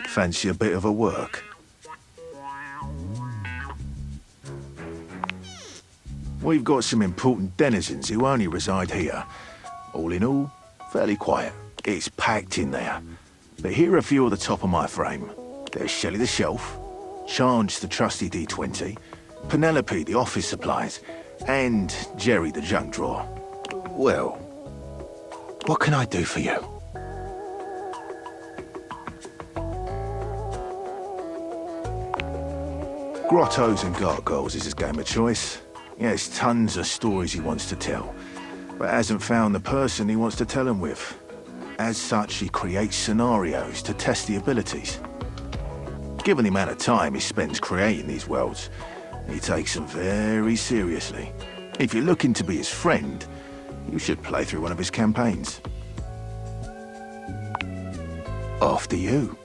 Fancy a bit of a work? We've got some important denizens who only reside here. All in all, fairly quiet. It's packed in there. But here are a few at the top of my frame. There's Shelley the Shelf, Charge the trusty D20, Penelope the office supplies, and Jerry the junk drawer. Well, what can I do for you? Grottos and gargoyles is his game of choice. He has tons of stories he wants to tell, but hasn't found the person he wants to tell them with. As such, he creates scenarios to test the abilities. Given the amount of time he spends creating these worlds, he takes them very seriously. If you're looking to be his friend, you should play through one of his campaigns. After you.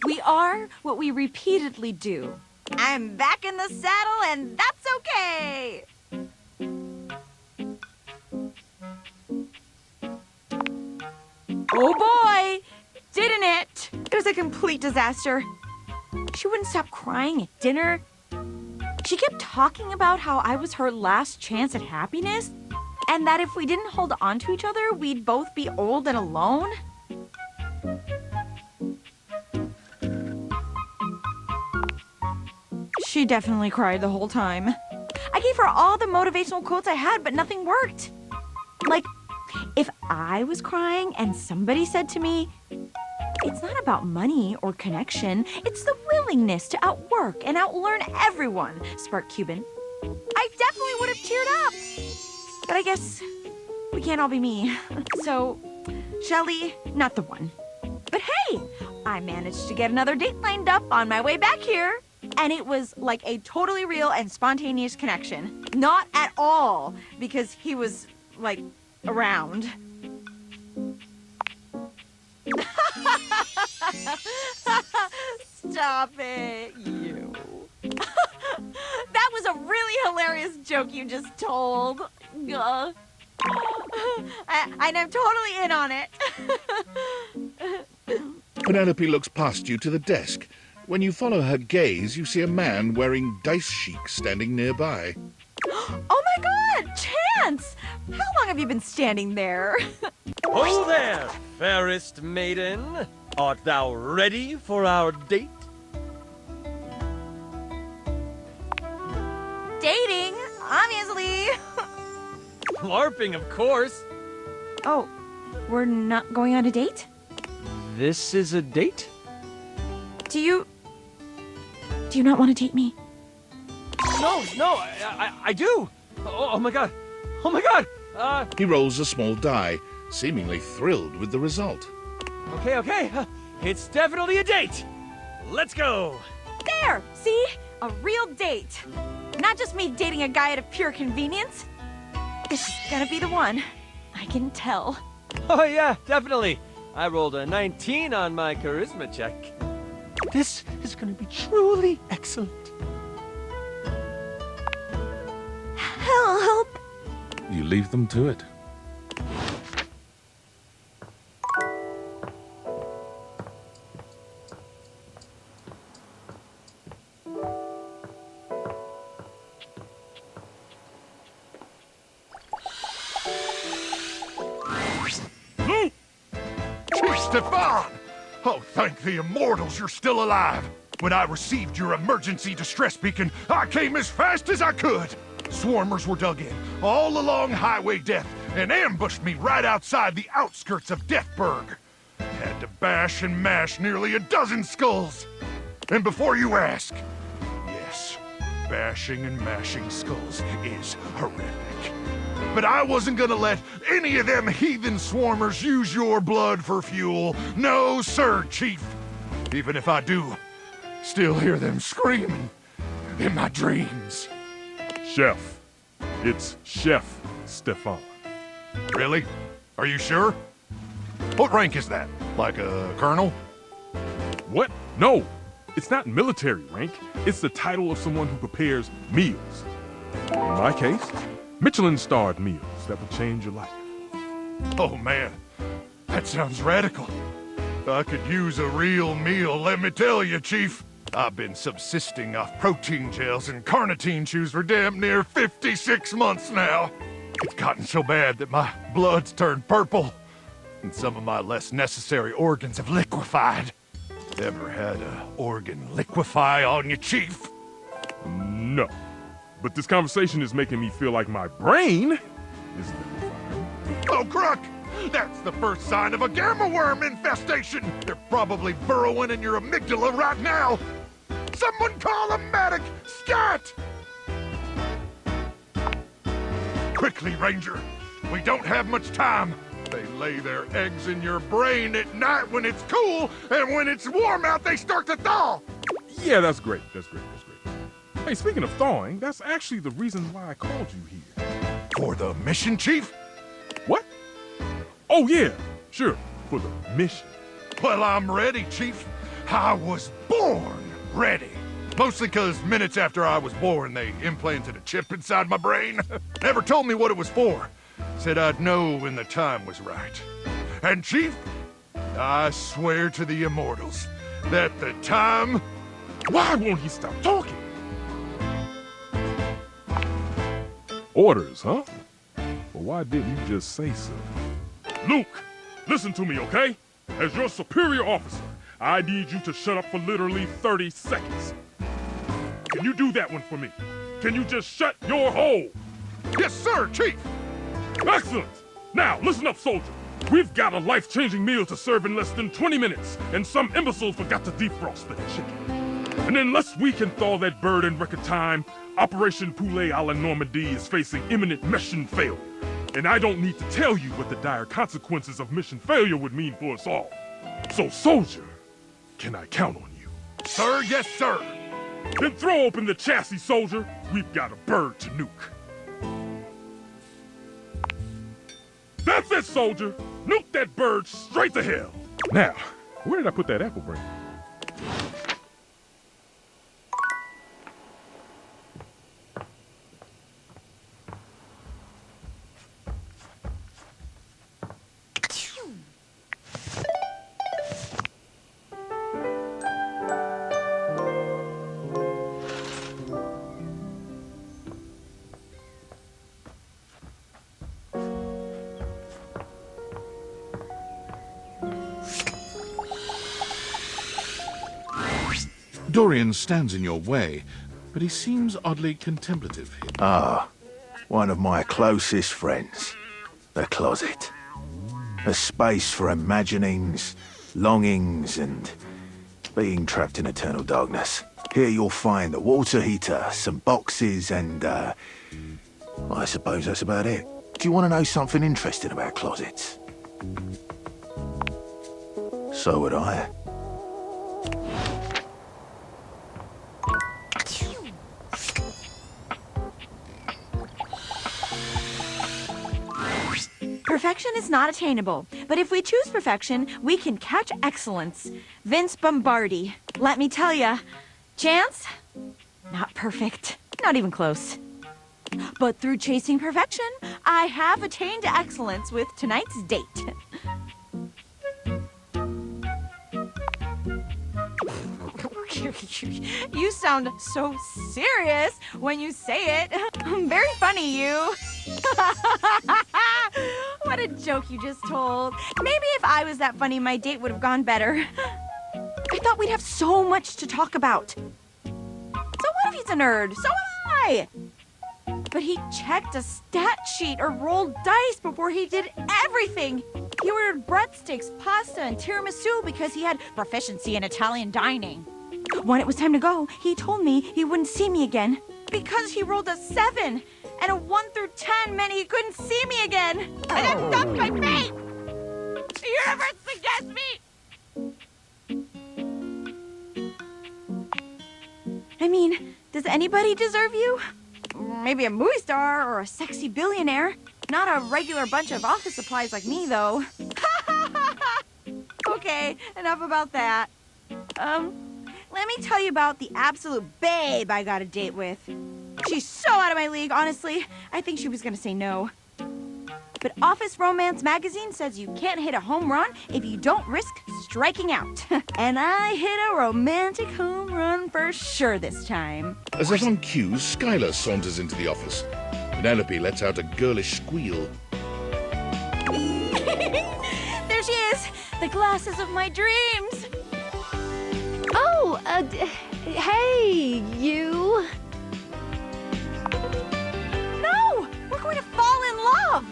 We are what we repeatedly do. I'm back in the saddle, and that's okay! Oh boy! Didn't it? It was a complete disaster. She wouldn't stop crying at dinner. She kept talking about how I was her last chance at happiness, and that if we didn't hold on to each other, we'd both be old and alone. She definitely cried the whole time. I gave her all the motivational quotes I had, but nothing worked. Like, if I was crying and somebody said to me, "It's not about money or connection, it's the willingness to outwork and outlearn everyone," sparked Cuban, I definitely would have teared up. But I guess we can't all be me. So, Shelley, not the one. But hey, I managed to get another date lined up on my way back here. And it was like a totally real and spontaneous connection. Not at all because he was, like, around. Stop it, you. That was a really hilarious joke you just told. And I'm totally in on it. Penelope looks past you to the desk. When you follow her gaze, you see a man wearing dice chic standing nearby. Oh my god, Chance! How long have you been standing there? Ho there, fairest maiden. Art thou ready for our date? Dating, obviously. LARPing, of course. Oh, we're not going on a date? This is a date? Do you not want to date me? No, I do. Oh my god. Oh my god. He rolls a small die, seemingly thrilled with the result. Okay. It's definitely a date. Let's go. There! See? A real date. Not just me dating a guy out of pure convenience. This is gonna be the one. I can tell. Oh yeah, definitely. I rolled a 19 on my charisma check. This is gonna be truly excellent. Help! You leave them to it. Stefan! Oh, thank the immortals you're still alive. When I received your emergency distress beacon, I came as fast as I could. Swarmers were dug in, all along Highway Death, and ambushed me right outside the outskirts of Deathburg. Had to bash and mash nearly a dozen skulls. And before you ask, yes, bashing and mashing skulls is horrific. But I wasn't gonna let any of them heathen swarmers use your blood for fuel. No, sir, Chief. Even if I do, still hear them screaming in my dreams. Chef. It's Chef Stefan. Really? Are you sure? What rank is that? Like a colonel? What? No! It's not military rank. It's the title of someone who prepares meals. In my case, Michelin-starred meals that would change your life. Oh man, that sounds radical. I could use a real meal, let me tell you, Chief. I've been subsisting off protein gels and carnitine chews for damn near 56 months now. It's gotten so bad that my blood's turned purple, and some of my less necessary organs have liquefied. Ever had a organ liquefy on you, Chief? No. But this conversation is making me feel like my brain is liquefying. Oh, Crook! That's the first sign of a gamma worm infestation! They're probably burrowing in your amygdala right now! Someone call a medic! Scat! Quickly, Ranger! We don't have much time! They lay their eggs in your brain at night when it's cool, and when it's warm out, they start to thaw! Yeah, that's great. That's great. Hey, speaking of thawing, that's actually the reason why I called you here. For the mission, Chief? What? Oh, yeah. Sure. For the mission. Well, I'm ready, Chief. I was born ready. Mostly because minutes after I was born, they implanted a chip inside my brain. Never told me what it was for. Said I'd know when the time was right. And Chief, I swear to the immortals that the time... Why won't he stop talking? Orders, huh? Well, why didn't you just say so? Luke, listen to me, okay? As your superior officer, I need you to shut up for literally 30 seconds. Can you do that one for me? Can you just shut your hole? Yes, sir, Chief! Excellent! Now, listen up, soldier. We've got a life-changing meal to serve in less than 20 minutes, and some imbecile forgot to defrost the chicken. And unless we can thaw that bird in record time, Operation Poulet a la Normandy is facing imminent mission failure. And I don't need to tell you what the dire consequences of mission failure would mean for us all. So, soldier, can I count on you? Sir, yes, sir! Then throw open the chassis, soldier. We've got a bird to nuke. That's it, soldier! Nuke that bird straight to hell! Now, where did I put that apple brain? Dorian stands in your way, but he seems oddly contemplative here. One of my closest friends. The closet. A space for imaginings, longings, and being trapped in eternal darkness. Here you'll find a water heater, some boxes, and, I suppose that's about it. Do you want to know something interesting about closets? So would I. Perfection is not attainable, but if we choose perfection, we can catch excellence. Vince Bombardi. Let me tell ya, Chance? Not perfect. Not even close. But through chasing perfection, I have attained excellence with tonight's date. You sound so serious when you say it. Very funny, you. What a joke you just told. Maybe if I was that funny, my date would have gone better. I thought we'd have so much to talk about. So what if he's a nerd? So am I. But he checked a stat sheet or rolled dice before he did everything. He ordered breadsticks, pasta, and tiramisu because he had proficiency in Italian dining. When it was time to go, he told me he wouldn't see me again because he rolled a 7, and a 1 through 10 meant he couldn't see me again. And that stopped my fate. The universe against me. I mean, does anybody deserve you? Maybe a movie star or a sexy billionaire. Not a regular bunch of office supplies like me, though. Okay, enough about that. Let me tell you about the absolute babe I got a date with. She's so out of my league, honestly. I think she was gonna say no. But Office Romance magazine says you can't hit a home run if you don't risk striking out. And I hit a romantic home run for sure this time. As if on cue, Skylar saunters into the office. Penelope lets out a girlish squeal. There she is, the glasses of my dreams. Oh, hey, you. No, we're going to fall in love.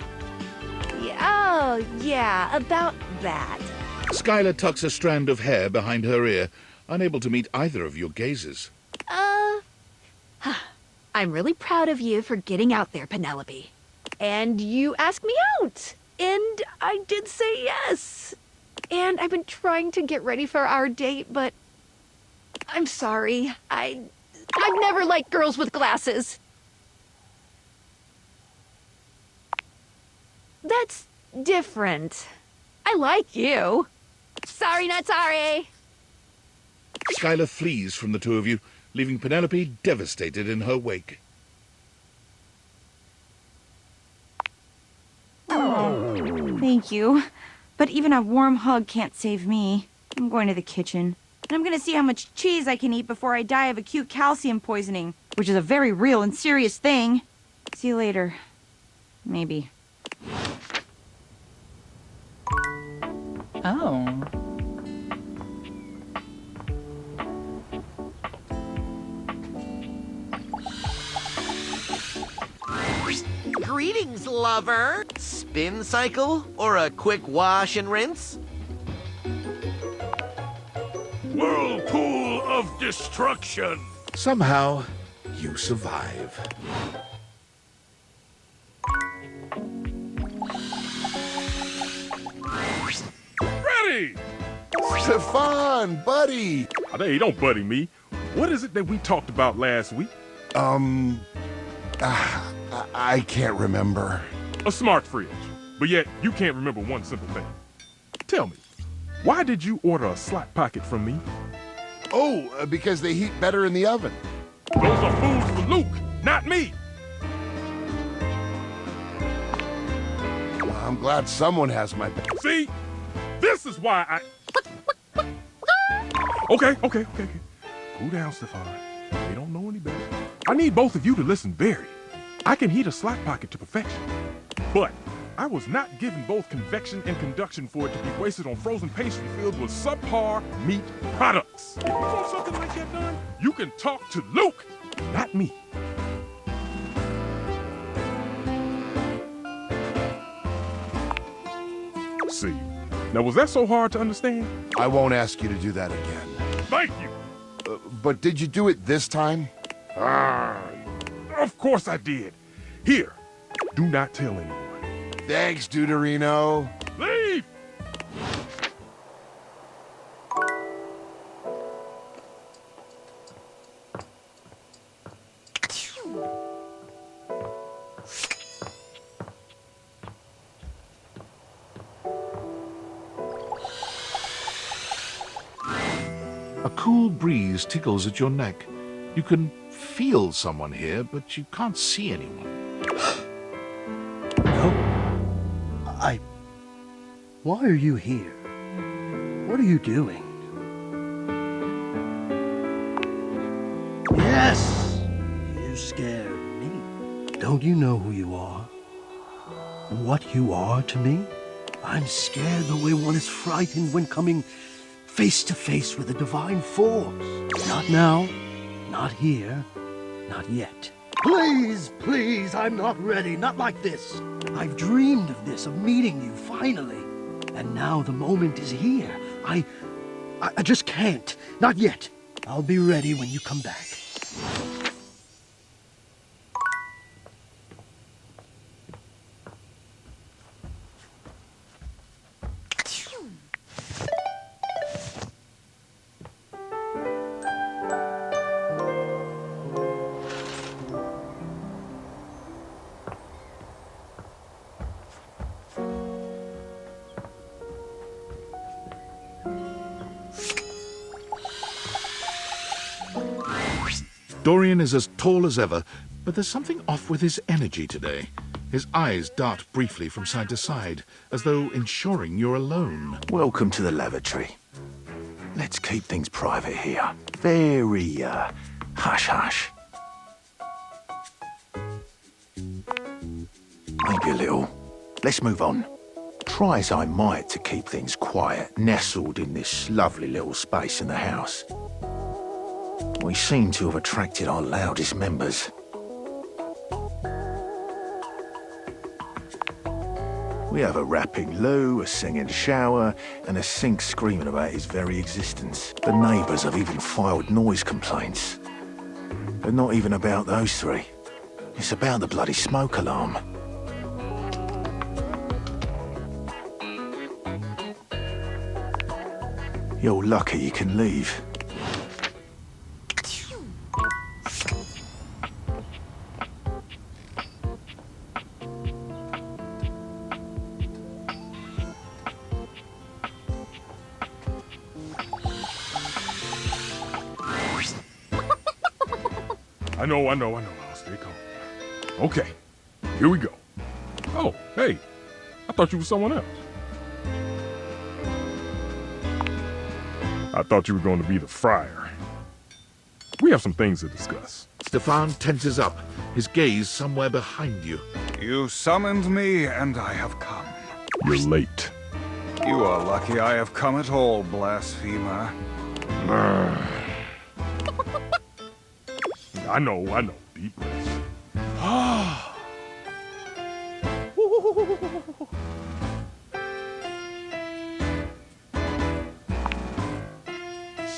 Oh, yeah, about that. Skylar tucks a strand of hair behind her ear, unable to meet either of your gazes. I'm really proud of you for getting out there, Penelope. And you asked me out. And I did say yes. And I've been trying to get ready for our date, but I'm sorry. I've never liked girls with glasses. That's different. I like you. Sorry, not sorry. Skylar flees from the two of you, leaving Penelope devastated in her wake. Thank you. But even a warm hug can't save me. I'm going to the kitchen. And I'm going to see how much cheese I can eat before I die of acute calcium poisoning, which is a very real and serious thing. See you later. Maybe. Oh. Greetings, lover. Spin cycle or a quick wash and rinse? Whirlpool of destruction. Somehow, you survive. Ready! Stefan, buddy! Oh, hey, don't buddy me. What is it that we talked about last week? I can't remember. A smart fridge. But yet, you can't remember one simple thing. Tell me, why did you order a slot pocket from me? Oh, because they heat better in the oven. Those are foods for Luke, not me. I'm glad someone has my back. See? This is why I... Okay. Cool down, Stefan. They don't know any better. I need both of you to listen very. I can heat a slot pocket to perfection. But I was not given both convection and conduction for it to be wasted on frozen pastry filled with subpar meat products. If you want something like that done, you can talk to Luke, not me. See, now was that so hard to understand? I won't ask you to do that again. Thank you. But did you do it this time? Of course I did. Here, do not tell anyone. Thanks, Deuterino. Leave! A cool breeze tickles at your neck. You can feel someone here, but you can't see anyone. Why are you here? What are you doing? Yes! You scared me. Don't you know who you are? What you are to me? I'm scared the way one is frightened when coming face to face with a divine force. Not now, not here, not yet. Please, I'm not ready, not like this. I've dreamed of this, of meeting you, finally. And now the moment is here. I just can't, not yet. I'll be ready when you come back. Dorian is as tall as ever, But there's something off with his energy today. His eyes dart briefly from side to side, as though ensuring you're alone. Welcome to the lavatory. Let's keep things private here. Very, hush-hush. Maybe a little. Let's move on. Try as I might to keep things quiet, nestled in this lovely little space in the house. We seem to have attracted our loudest members. We have a rapping loo, a singing shower, and a sink screaming about his very existence. The neighbours have even filed noise complaints. But not even about those three. It's about the bloody smoke alarm. You're lucky you can leave. I know. I'll stay calm. Okay, here we go. Oh, hey, I thought you were someone else. I thought you were going to be the friar. We have some things to discuss. Stefan tenses up, his gaze somewhere behind you. You summoned me, and I have come. You're late. You are lucky I have come at all, blasphemer. I know. Deep breaths.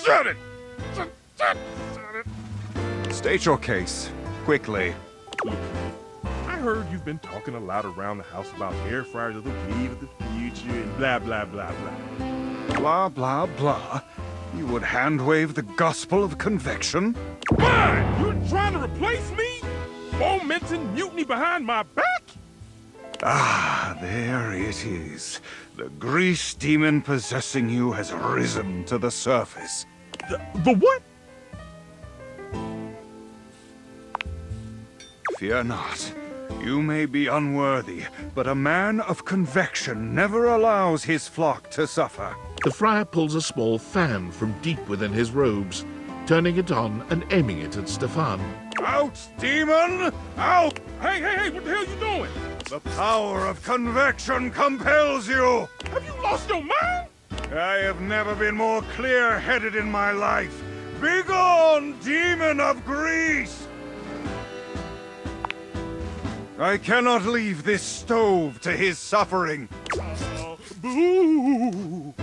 Shut it! Shut it! State your case, quickly. Look, I heard you've been talking a lot around the house about air fryers of the wave of the future and blah, blah, blah, blah. Blah, blah, blah. You would hand-wave the gospel of convection? Why? You're trying to replace me? Fomenting mutiny behind my back? Ah, there it is. The grease demon possessing you has risen to the surface. The what? Fear not. You may be unworthy, but a man of convection never allows his flock to suffer. The friar pulls a small fan from deep within his robes, turning it on and aiming it at Stefan. Out, demon! Out! Hey, what the hell you doing? The power of convection compels you! Have you lost your mind? I have never been more clear-headed in my life. Begone, demon of grease! I cannot leave this stove to his suffering. Boo!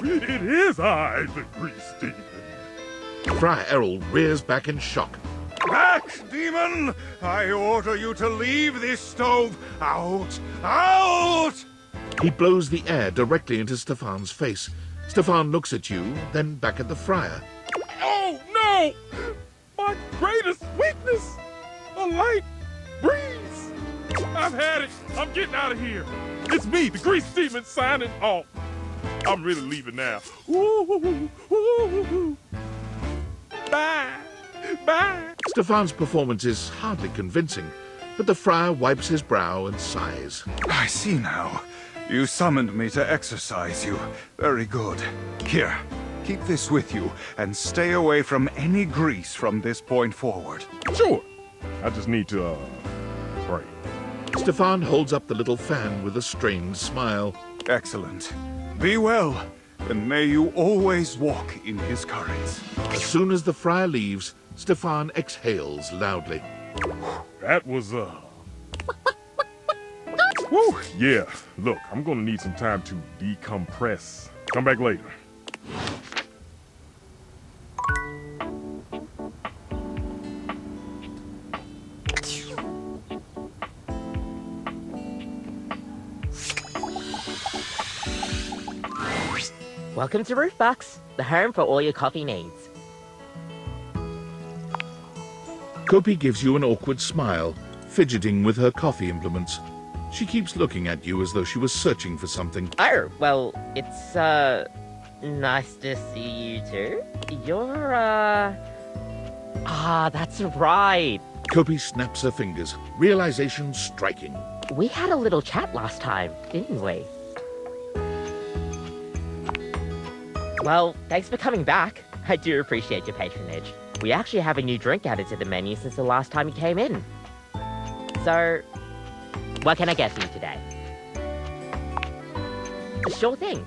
It is I, the grease demon. Friar Errol rears back in shock. Back, demon! I order you to leave this stove. Out! Out! He blows the air directly into Stefan's face. Stefan looks at you, then back at the friar. Oh, no! My greatest weakness! A light breeze! I've had it! I'm getting out of here! It's me, the grease demon, signing off. I'm really leaving now. Ooh, ooh, ooh. Bye! Bye! Stefan's performance is hardly convincing, but the friar wipes his brow and sighs. I see now. You summoned me to exercise you. Very good. Here, keep this with you, and stay away from any grease from this point forward. Sure. I just need to, pray. Stefan holds up the little fan with a strained smile. Excellent. Be well, and may you always walk in his currents. As soon as the friar leaves, Stefan exhales loudly. That was, Woo! Yeah, look, I'm gonna need some time to decompress. Come back later. Welcome to Roofbox, the home for all your coffee needs. Kopi gives you an awkward smile, fidgeting with her coffee implements. She keeps looking at you as though she was searching for something. Oh, well, it's, nice to see you too. You're, that's right. Kopi snaps her fingers, realization striking. We had a little chat last time, didn't we? Well, thanks for coming back. I do appreciate your patronage. We actually have a new drink added to the menu since the last time you came in. So, what can I get for you today? Sure thing.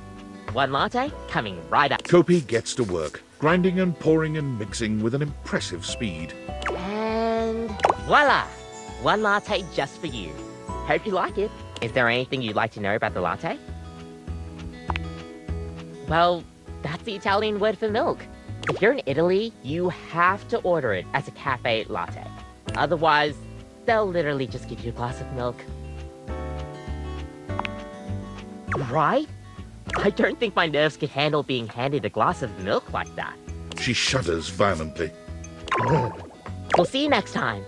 One latte, coming right up. Kopi gets to work, grinding and pouring and mixing with an impressive speed. And voila! One latte just for you. Hope you like it. Is there anything you'd like to know about the latte? Well, that's the Italian word for milk. If you're in Italy, you have to order it as a cafe latte. Otherwise, they'll literally just give you a glass of milk. Right? I don't think my nerves could handle being handed a glass of milk like that. She shudders violently. We'll see you next time.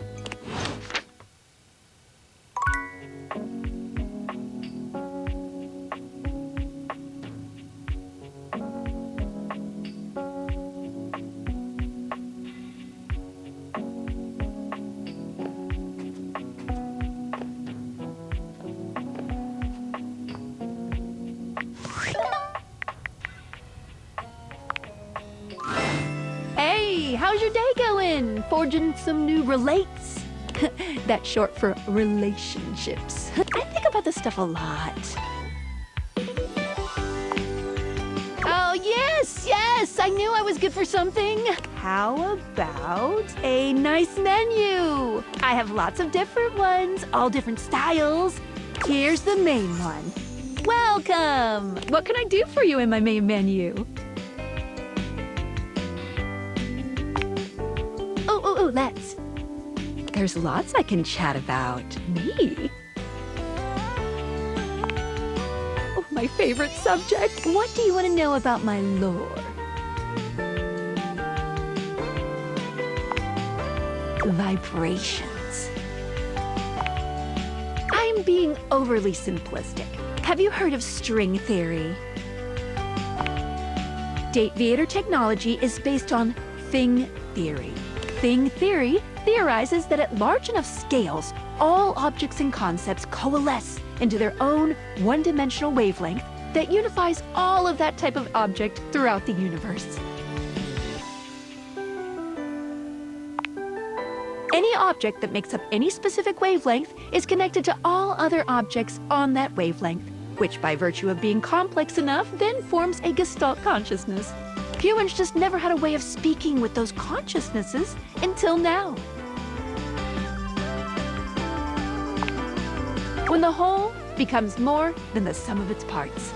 Hey, how's your day going? Forging some new relates? That's short for relationships. I think about this stuff a lot. Oh, yes, I knew I was good for something. How about a nice menu? I have lots of different ones, all different styles. Here's the main one. Welcome! What can I do for you in my main menu? Oh, let's. There's lots I can chat about. Me? Oh, my favorite subject. What do you want to know about my lore? Vibrations. I'm being overly simplistic. Have you heard of string theory? Dateviator technology is based on thing theory. Thing theory theorizes that at large enough scales, all objects and concepts coalesce into their own one-dimensional wavelength that unifies all of that type of object throughout the universe. Any object that makes up any specific wavelength is connected to all other objects on that wavelength, which by virtue of being complex enough then forms a Gestalt consciousness. Humans just never had a way of speaking with those consciousnesses until now. When the whole becomes more than the sum of its parts.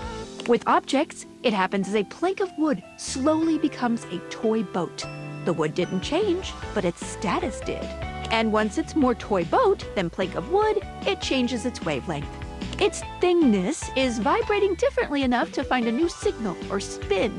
With objects, it happens as a plank of wood slowly becomes a toy boat. The wood didn't change, but its status did. And once it's more toy boat than plank of wood, it changes its wavelength. Its thingness is vibrating differently enough to find a new signal or spin.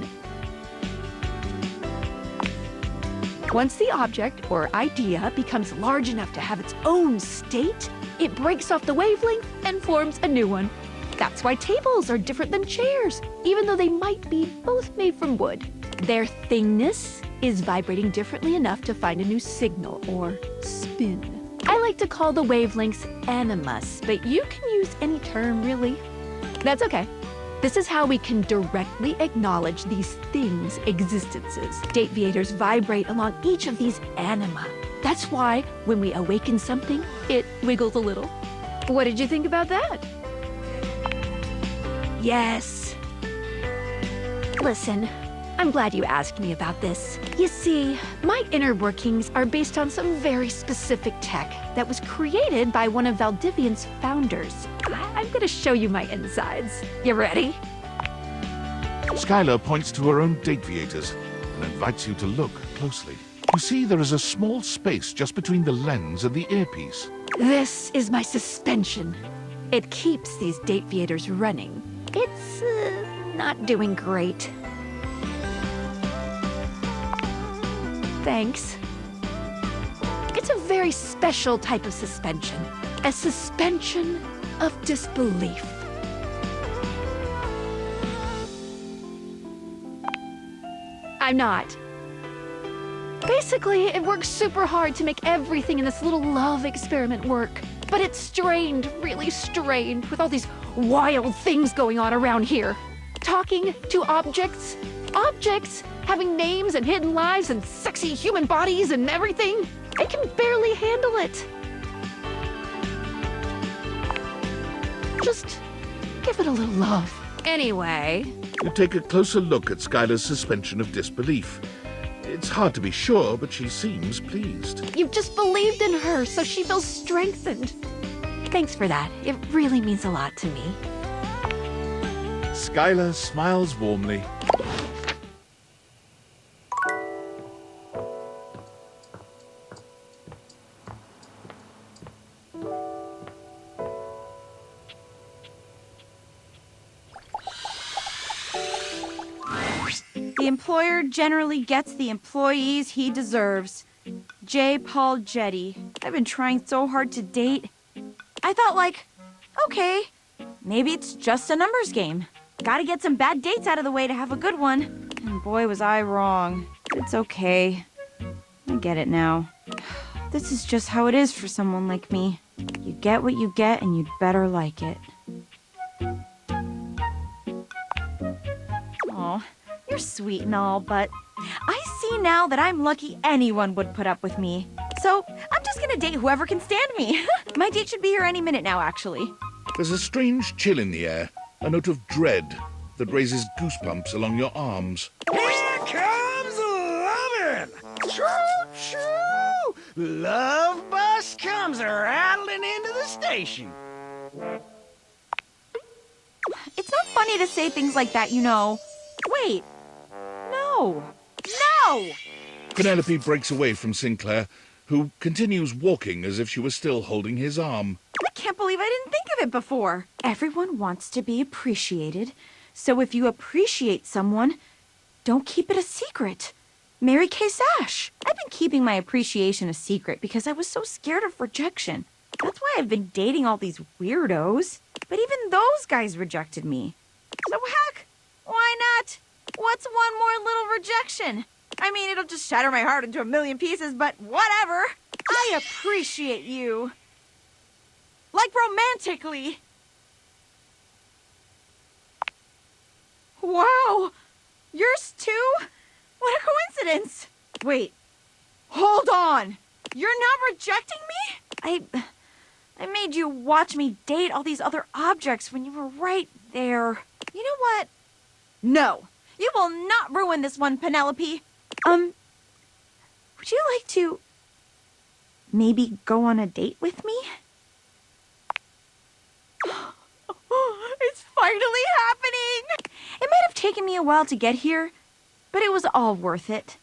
Once the object or idea becomes large enough to have its own state, it breaks off the wavelength and forms a new one. That's why tables are different than chairs, even though they might be both made from wood. Their thingness is vibrating differently enough to find a new signal or spin. I like to call the wavelengths animus, but you can use any term, really. That's okay. This is how we can directly acknowledge these things' existences. Dateviators vibrate along each of these anima. That's why when we awaken something, it wiggles a little. What did you think about that? Yes. Listen, I'm glad you asked me about this. You see, my inner workings are based on some very specific tech that was created by one of Valdivian's founders. I'm gonna show you my insides. You ready? Skylar points to her own Dateviators and invites you to look closely. You see there is a small space just between the lens and the earpiece. This is my suspension. It keeps these Dateviators running. It's not doing great. Thanks. It's a very special type of suspension. A suspension of disbelief. I'm not. Basically, it works super hard to make everything in this little love experiment work. But it's strained, really strained, with all these wild things going on around here. Talking to objects, objects having names and hidden lives and sexy human bodies and everything. I can barely handle it. Just give it a little love. Anyway, You take a closer look at Skylar's suspension of disbelief. It's hard to be sure, but she seems pleased. you've just believed in her, so she feels strengthened. Thanks for that. It really means a lot to me. Skylar smiles warmly. The employer generally gets the employees he deserves. J. Paul Jetty. I've been trying so hard to date. I thought, like, okay, maybe it's just a numbers game. Gotta get some bad dates out of the way to have a good one. And boy, was I wrong. It's okay. I get it now. This is just how it is for someone like me. You get what you get, and you'd better like it. Aw, you're sweet and all, but I see now that I'm lucky anyone would put up with me. So I'm just gonna date whoever can stand me. My date should be here any minute now, actually. There's a strange chill in the air, a note of dread that raises goosebumps along your arms. Here comes lovin'! Choo-choo! Love bus comes rattling into the station. It's not funny to say things like that, you know. Wait. No. No! Penelope breaks away from Sinclair, who continues walking as if she was still holding his arm. I can't believe I didn't think of it before. Everyone wants to be appreciated. So if you appreciate someone, don't keep it a secret. Mary Kay Sash. I've been keeping my appreciation a secret because I was so scared of rejection. That's why I've been dating all these weirdos. But even those guys rejected me. So heck, why not? What's one more little rejection? I mean, it'll just shatter my heart into a million pieces, but whatever. I appreciate you. Like romantically. Wow. Yours too? What a coincidence. Wait. Hold on. You're not rejecting me? I made you watch me date all these other objects when you were right there. You know what? No. You will not ruin this one, Penelope. Would you like to maybe go on a date with me? It's finally happening! It might have taken me a while to get here, but it was all worth it.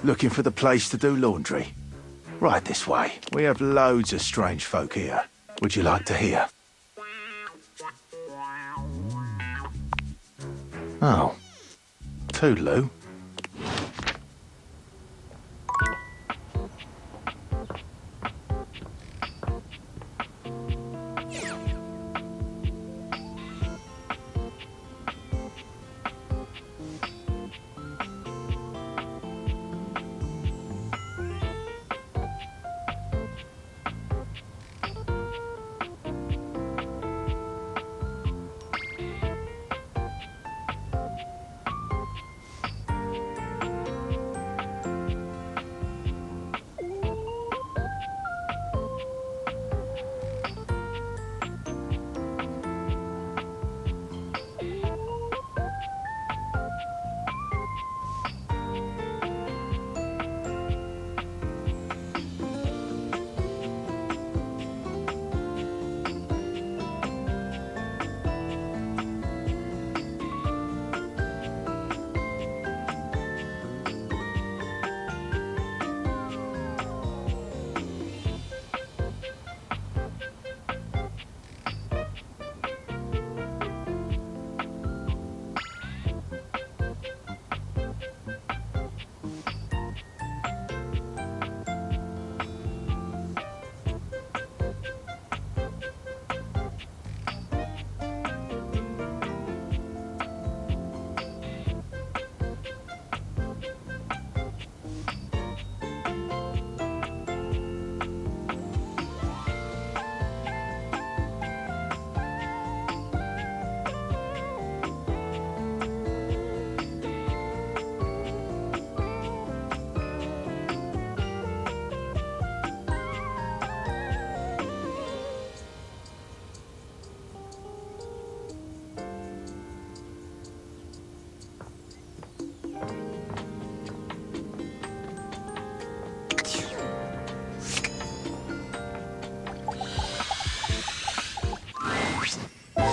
Looking for the place to do laundry? Right this way. We have loads of strange folk here. Would you like to hear? Oh. Toodaloo.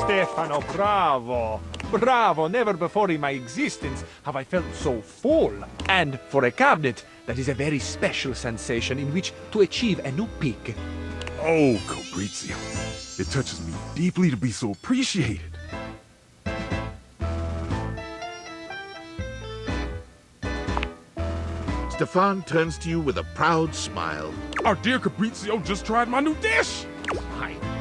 Stefano, bravo! Bravo! Never before in my existence have I felt so full. And for a cabinet, that is a very special sensation in which to achieve a new peak. Oh, Fabrizio. It touches me deeply to be so appreciated. Stefan turns to you with a proud smile. Our dear Fabrizio just tried my new dish.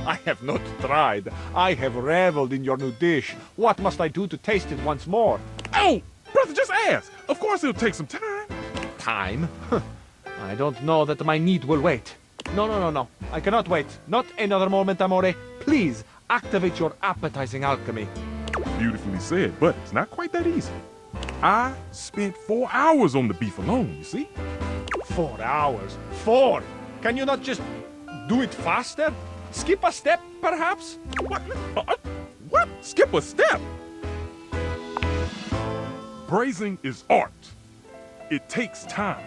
I have not tried. I have reveled in your new dish. What must I do to taste it once more? Oh, brother, just ask. Of course it'll take some time. Time? I don't know that my need will wait. No. I cannot wait. Not another moment, amore. Please, activate your appetizing alchemy. Beautifully said, but it's not quite that easy. I spent 4 hours on the beef alone, you see? 4 hours? 4? Can you not just do it faster? Skip a step, perhaps? What? What? Skip a step? Braising is art. It takes time.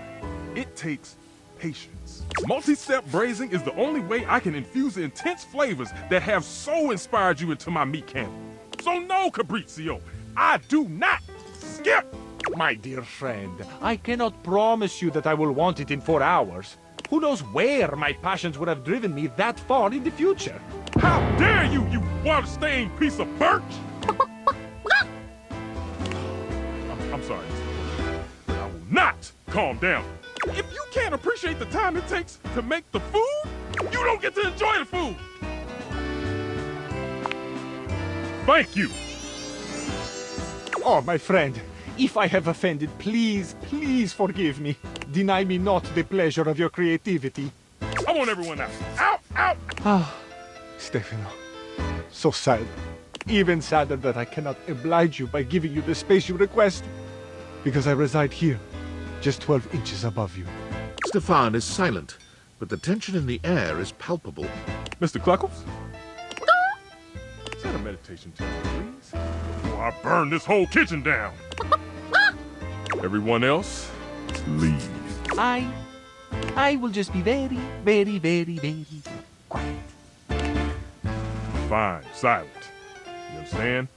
It takes patience. Multi-step braising is the only way I can infuse the intense flavors that have so inspired you into my meat cannon. So no, Fabrizio, I do not skip. My dear friend, I cannot promise you that I will want it in 4 hours. Who knows where my passions would have driven me that far in the future? How dare you, you water-stained piece of birch! I'm sorry, but I will not calm down. If you can't appreciate the time it takes to make the food, you don't get to enjoy the food. Thank you. Oh, my friend, if I have offended, please forgive me. Deny me not the pleasure of your creativity. I want everyone out. Out, out! Ah, Stefano, so sad. Even sadder that I cannot oblige you by giving you the space you request, because I reside here, just 12 inches above you. Stefan is silent, but the tension in the air is palpable. Mr. Cluckles? Set a meditation test, please, before I burn this whole kitchen down. Everyone else, leave. I will just be very quiet. Fine, silent. You understand?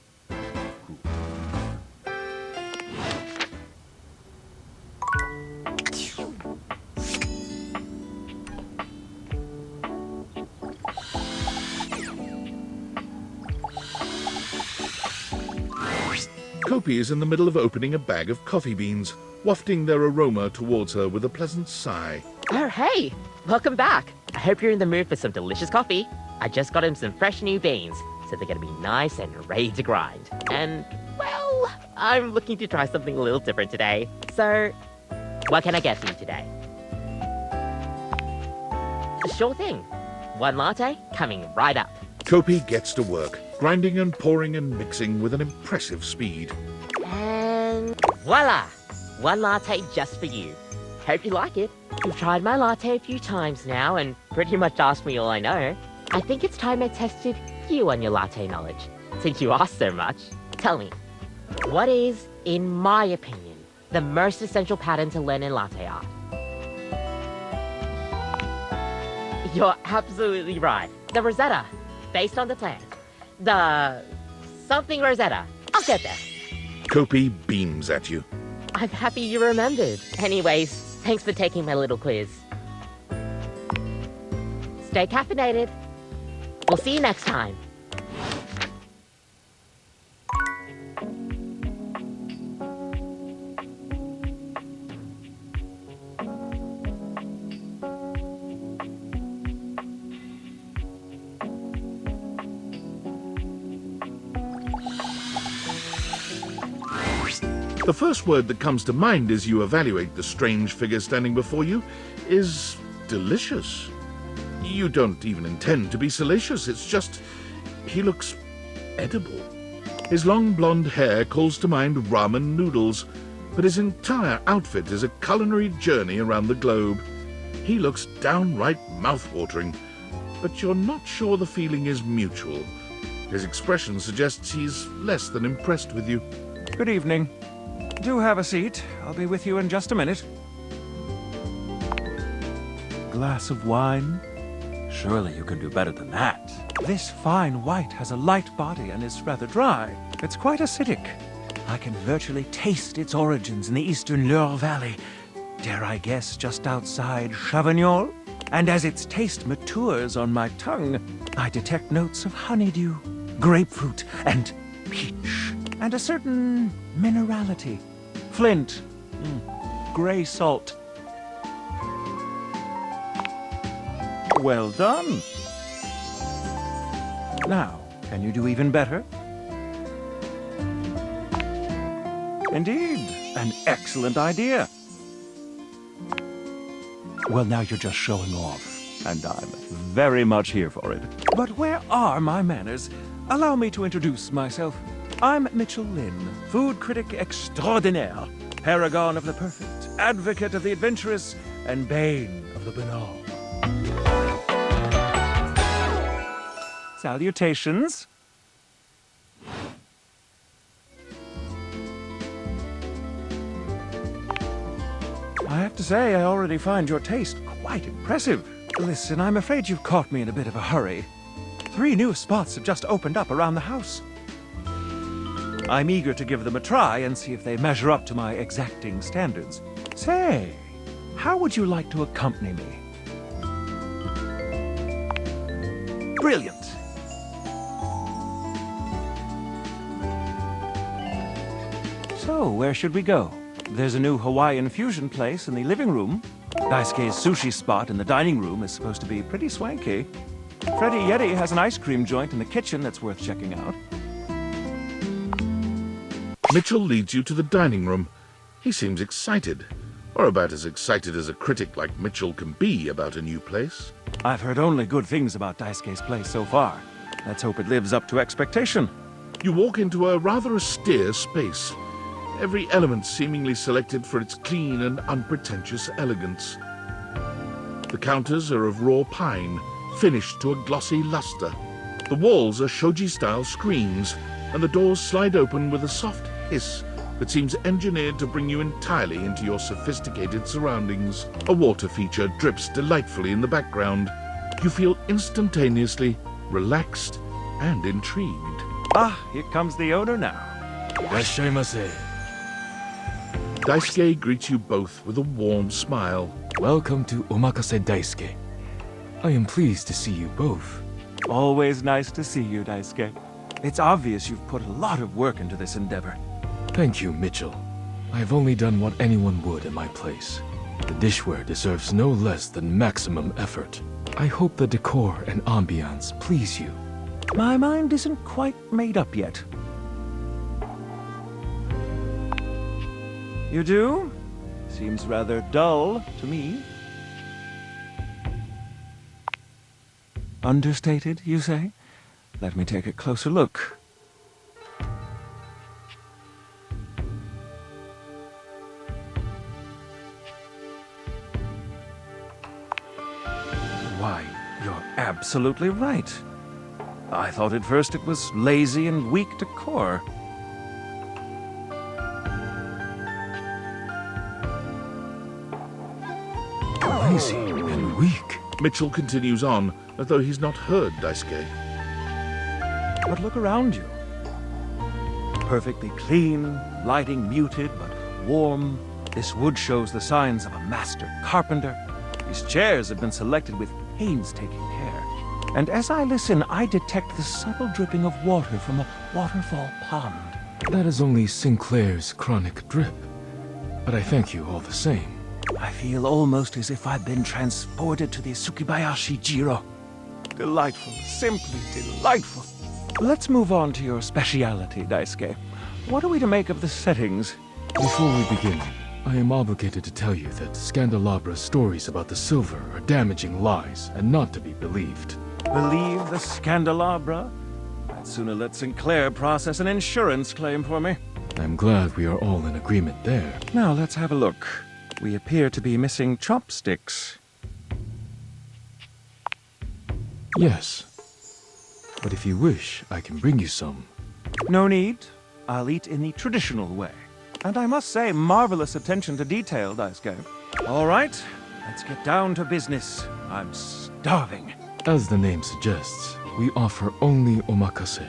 Kopi is in the middle of opening a bag of coffee beans, wafting their aroma towards her with a pleasant sigh. Oh, hey! Welcome back. I hope you're in the mood for some delicious coffee. I just got him some fresh new beans, so they're gonna be nice and ready to grind. And, well, I'm looking to try something a little different today. So, what can I get for you today? Sure thing. 1 latte coming right up. Kopi gets to work, grinding and pouring and mixing with an impressive speed. And voila! 1 latte just for you. Hope you like it. You've tried my latte a few times now and pretty much asked me all I know. I think it's time I tested you on your latte knowledge. Since you asked so much, tell me, what is, in my opinion, the most essential pattern to learn in latte art? You're absolutely right. The Rosetta, based on the plant. The something Rosetta. I'll get there. Kopi beams at you. I'm happy you remembered. Anyways, thanks for taking my little quiz. Stay caffeinated. We'll see you next time. The first word that comes to mind as you evaluate the strange figure standing before you is delicious. You don't even intend to be salacious, it's just he looks edible. His long blonde hair calls to mind ramen noodles, but his entire outfit is a culinary journey around the globe. He looks downright mouth-watering, but you're not sure the feeling is mutual. His expression suggests he's less than impressed with you. Good evening. Do have a seat. I'll be with you in just a minute. Glass of wine? Surely you can do better than that. This fine white has a light body and is rather dry. It's quite acidic. I can virtually taste its origins in the eastern Loire Valley. Dare I guess just outside Chavagnol? And as its taste matures on my tongue, I detect notes of honeydew, grapefruit, and peach. And a certain minerality. Flint. Gray salt. Well done. Now, can you do even better? Indeed, an excellent idea. Well, now you're just showing off, and I'm very much here for it. But where are my manners? Allow me to introduce myself. I'm Mitchell Lynn, food critic extraordinaire, paragon of the perfect, advocate of the adventurous, and bane of the banal. Salutations. I have to say, I already find your taste quite impressive. Listen, I'm afraid you've caught me in a bit of a hurry. 3 new spots have just opened up around the house. I'm eager to give them a try and see if they measure up to my exacting standards. Say, how would you like to accompany me? Brilliant. So, where should we go? There's a new Hawaiian fusion place in the living room. Daisuke's sushi spot in the dining room is supposed to be pretty swanky. Freddy Yeti has an ice cream joint in the kitchen that's worth checking out. Mitchell leads you to the dining room. He seems excited, or about as excited as a critic like Mitchell can be about a new place. I've heard only good things about Daisuke's place so far. Let's hope it lives up to expectation. You walk into a rather austere space, every element seemingly selected for its clean and unpretentious elegance. The counters are of raw pine, finished to a glossy luster. The walls are shoji-style screens, and the doors slide open with a soft hiss that seems engineered to bring you entirely into your sophisticated surroundings. A water feature drips delightfully in the background. You feel instantaneously relaxed and intrigued. Ah, here comes the owner now. Daisuke greets you both with a warm smile. Welcome to Omakase Daisuke. I am pleased to see you both. Always nice to see you, Daisuke. It's obvious you've put a lot of work into this endeavor. Thank you, Mitchell. I have only done what anyone would in my place. The dishware deserves no less than maximum effort. I hope the decor and ambiance please you. My mind isn't quite made up yet. You do? Seems rather dull to me. Understated, you say? Let me take a closer look. Why, you're absolutely right. I thought at first it was lazy and weak decor. Lazy and weak. Mitchell continues on, as though he's not heard Daisuke. But look around you. Perfectly clean, lighting muted but warm. This wood shows the signs of a master carpenter. These chairs have been selected with painstaking care. And as I listen, I detect the subtle dripping of water from a waterfall pond. That is only Sinclair's chronic drip. But I thank you all the same. I feel almost as if I've been transported to the Tsukibayashi Jiro. Delightful, simply delightful. Let's move on to your speciality, Daisuke. What are we to make of the settings? Before we begin, I am obligated to tell you that Scandalabra's stories about the silver are damaging lies and not to be believed. Believe the Scandalabra? I'd sooner let Sinclair process an insurance claim for me. I'm glad we are all in agreement there. Now let's have a look. We appear to be missing chopsticks. Yes. But if you wish, I can bring you some. No need. I'll eat in the traditional way. And I must say, marvelous attention to detail, Daisuke. All right, let's get down to business. I'm starving. As the name suggests, We offer only omakase.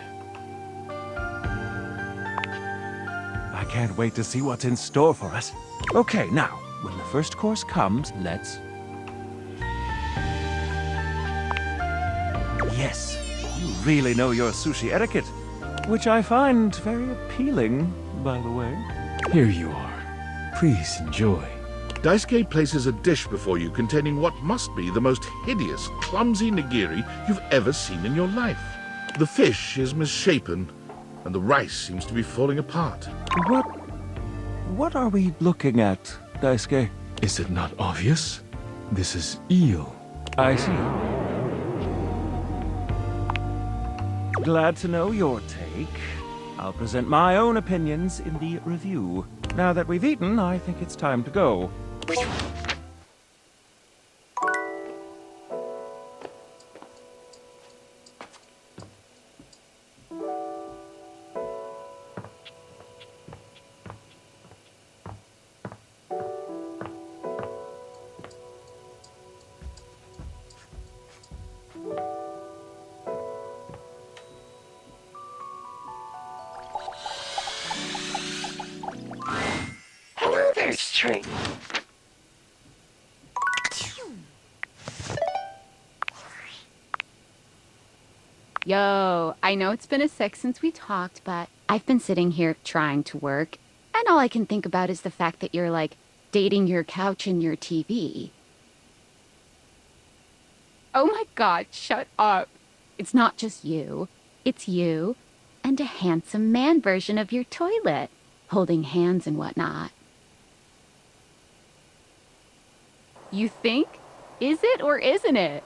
I can't wait to see what's in store for us. Okay, now, when the first course comes, let's... Yes, you really know your sushi etiquette, which I find very appealing, by the way. Here you are. Please enjoy. Daisuke places a dish before you containing what must be the most hideous, clumsy nigiri you've ever seen in your life. The fish is misshapen, and the rice seems to be falling apart. What are we looking at, Daisuke? Is it not obvious? This is eel. I see. Glad to know your take. I'll present my own opinions in the review. Now that we've eaten, I think it's time to go. Hello there, String. Yo, I know it's been a sec since we talked, but I've been sitting here trying to work, and all I can think about is the fact that you're, like, dating your couch and your TV. Oh my god, shut up. It's not just you. It's you and a handsome man version of your toilet, holding hands and whatnot. You think? Is it or isn't it?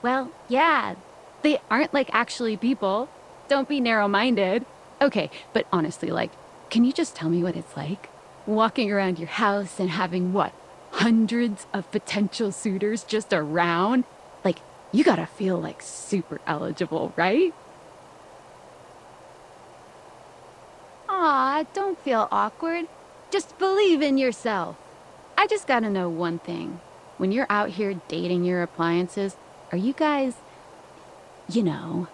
Well, yeah, they aren't like actually people. Don't be narrow-minded. Okay, but honestly, like, can you just tell me what it's like? Walking around your house and having, what, hundreds of potential suitors just around? Like, you gotta feel like super eligible, right? Aw, don't feel awkward. Just believe in yourself. I just gotta know one thing. When you're out here dating your appliances, are you guys, you know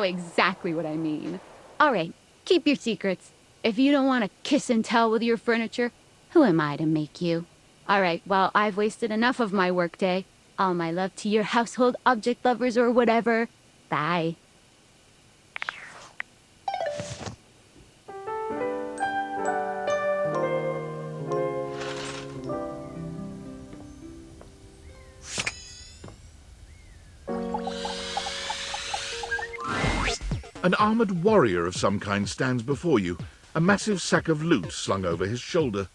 exactly what I mean. All right, keep your secrets. If you don't want to kiss and tell with your furniture, who am I to make you? All right, well, I've wasted enough of my workday. All my love to your household object lovers or whatever. Bye. An armored warrior of some kind stands before you, a massive sack of loot slung over his shoulder.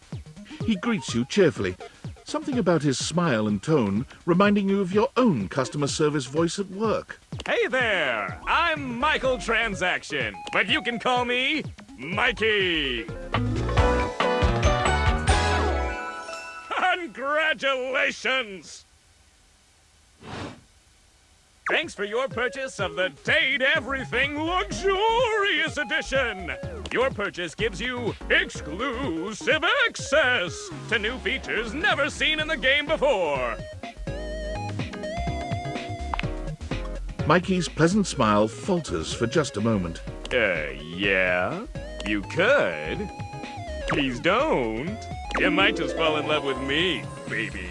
He greets you cheerfully, something about his smile and tone reminding you of your own customer service voice at work. Hey there! I'm Michael Transaction, but you can call me Mikey! Congratulations! Thanks for your purchase of the Date Everything Luxurious Edition! Your purchase gives you exclusive access to new features never seen in the game before! Mikey's pleasant smile falters for just a moment. Yeah? You could? Please don't. You might just fall in love with me, baby.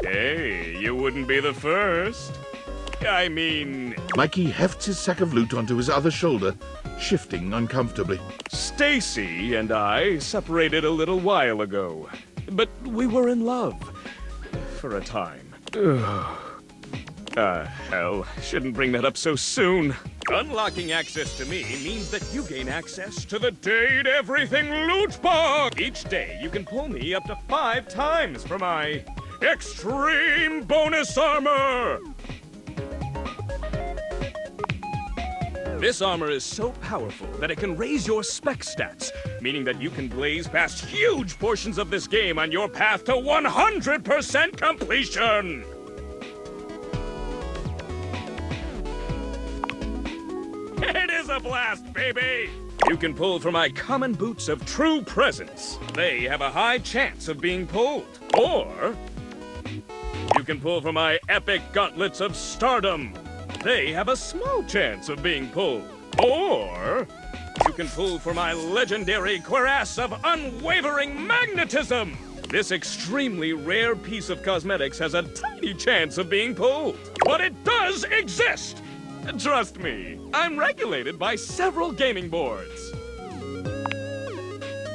Hey, you wouldn't be the first. I mean... Mikey hefts his sack of loot onto his other shoulder, shifting uncomfortably. Stacy and I separated a little while ago, but we were in love. For a time. Hell, shouldn't bring that up so soon. Unlocking access to me means that you gain access to the Date Everything loot box. Each day, you can pull me up to 5 times for my extreme bonus armor. This armor is so powerful that it can raise your spec stats, meaning that you can blaze past huge portions of this game on your path to 100% completion! It is a blast, baby! You can pull from my common boots of true presence. They have a high chance of being pulled. Or you can pull from my epic gauntlets of stardom. They have a small chance of being pulled. Or you can pull from my legendary cuirass of unwavering magnetism. This extremely rare piece of cosmetics has a tiny chance of being pulled. But it does exist! Trust me, I'm regulated by several gaming boards.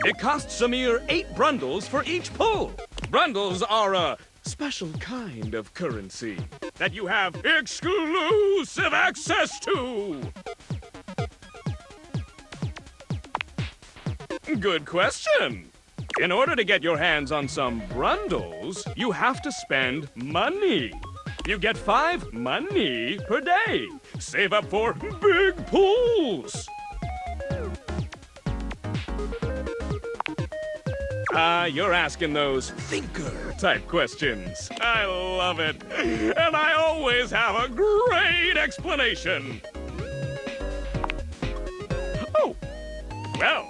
It costs a mere 8 brundles for each pull. Brundles are a special kind of currency that you have exclusive access to. Good question. In order to get your hands on some brundles, you have to spend money. You get 5 money per day. Save up for big pulls. You're asking those thinker-type questions. I love it. And I always have a great explanation. Oh, well.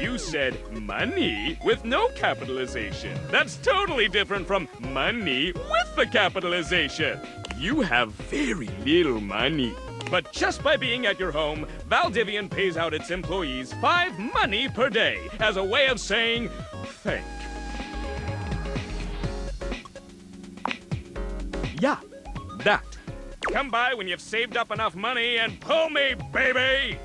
You said money with no capitalization. That's totally different from money with the capitalization. You have very little money. But just by being at your home, Valdivian pays out its employees 5 money per day as a way of saying thank. Yeah, that. Come by when you've saved up enough money and pull me, baby!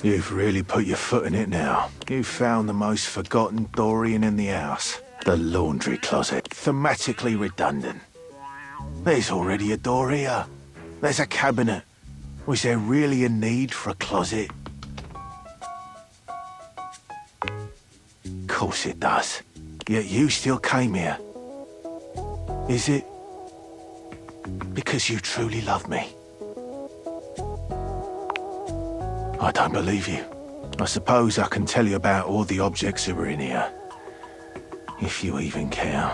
You've really put your foot in it now. You've found the most forgotten Dorian in the house. The laundry closet. Thematically redundant. There's already a door here. There's a cabinet. Was there really a need for a closet? Of course it does. Yet you still came here. Is it because you truly love me? I don't believe you. I suppose I can tell you about all the objects that were in here. If you even care.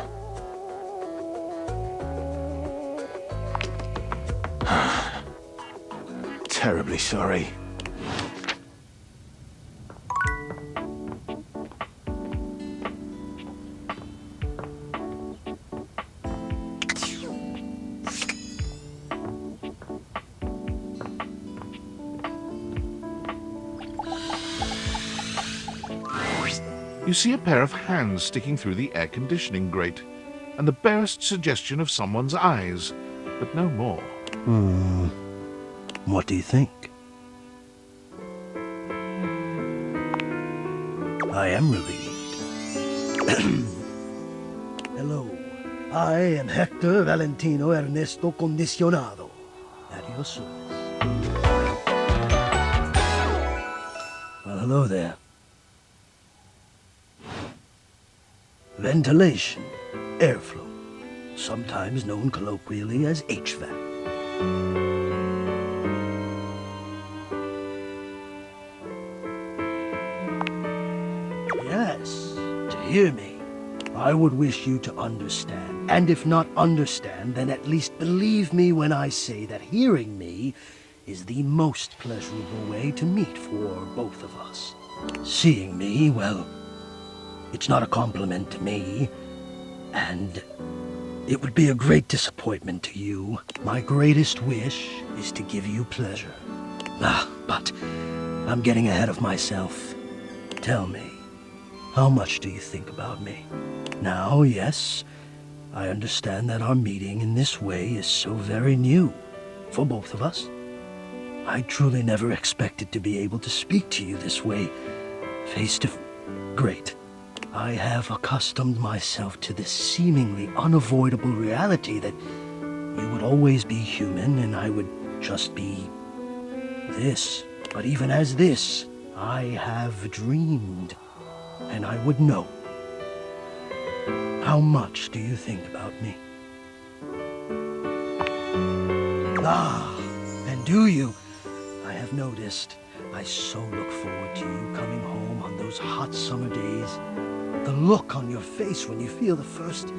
Terribly sorry. You see a pair of hands sticking through the air conditioning grate, and the barest suggestion of someone's eyes, but no more. What do you think? I am relieved. Hello. I am Hector Valentino Ernesto Condicionado. At your service. Well, hello there. Ventilation, airflow, sometimes known colloquially as HVAC. Yes, to hear me, I would wish you to understand. And if not understand, then at least believe me when I say that hearing me is the most pleasurable way to meet for both of us. Seeing me, well, it's not a compliment to me, and it would be a great disappointment to you. My greatest wish is to give you pleasure. But I'm getting ahead of myself. Tell me, how much do you think about me? Now, yes, I understand that our meeting in this way is so very new for both of us. I truly never expected to be able to speak to you this way, face to face. Great. I have accustomed myself to this seemingly unavoidable reality that you would always be human and I would just be this. But even as this, I have dreamed, and I would know. How much do you think about me? Ah, and do you? I have noticed. I so look forward to you coming home on those hot summer days. The look on your face when you feel the first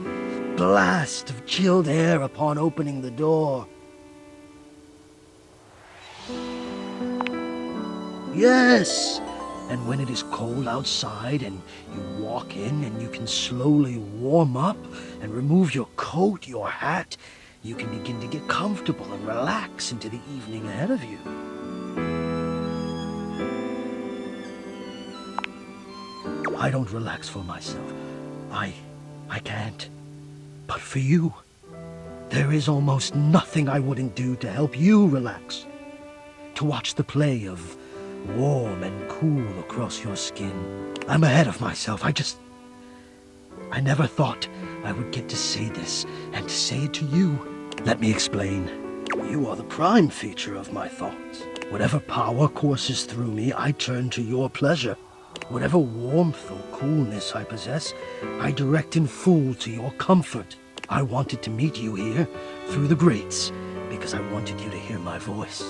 blast of chilled air upon opening the door. Yes! And when it is cold outside and you walk in and you can slowly warm up and remove your coat, your hat, you can begin to get comfortable and relax into the evening ahead of you. I don't relax for myself. I can't. But for you, there is almost nothing I wouldn't do to help you relax. To watch the play of warm and cool across your skin. I'm ahead of myself. I never thought I would get to say this and to say it to you. Let me explain. You are the prime feature of my thoughts. Whatever power courses through me, I turn to your pleasure. Whatever warmth or coolness I possess, I direct in full to your comfort. I wanted to meet you here through the grates because I wanted you to hear my voice.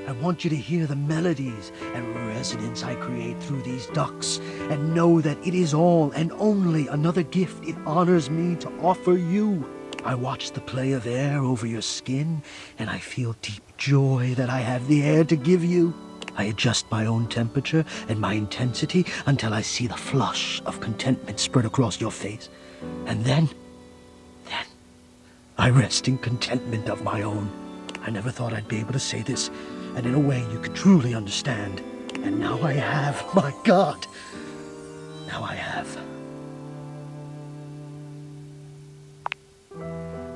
I want you to hear the melodies and resonance I create through these ducts and know that it is all and only another gift it honors me to offer you. I watch the play of air over your skin and I feel deep joy that I have the air to give you. I adjust my own temperature and my intensity until I see the flush of contentment spread across your face. And then I rest in contentment of my own. I never thought I'd be able to say this, and in a way you could truly understand. And now I have, my God. Now I have.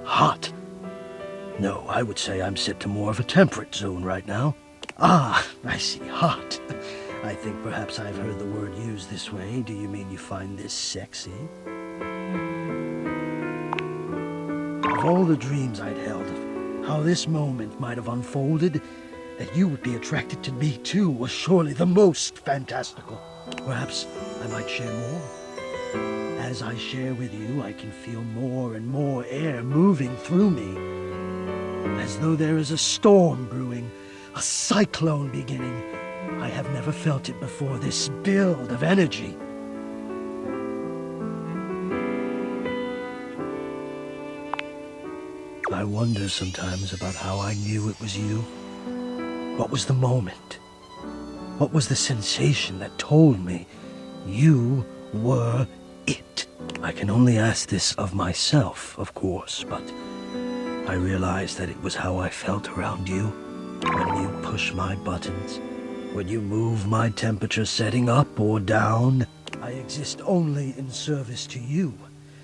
Hot. No, I would say I'm set to more of a temperate zone right now. Ah, I see, hot. I think perhaps I've heard the word used this way. Do you mean you find this sexy? Of all the dreams I'd held of how this moment might have unfolded, that you would be attracted to me too was surely the most fantastical. Perhaps I might share more. As I share with you, I can feel more and more air moving through me, as though there is a storm brewing, a cyclone beginning. I have never felt it before, this build of energy. I wonder sometimes about how I knew it was you. What was the moment? What was the sensation that told me you were it? I can only ask this of myself, of course, but I realized that it was how I felt around you. When you push my buttons, when you move my temperature setting up or down, I exist only in service to you.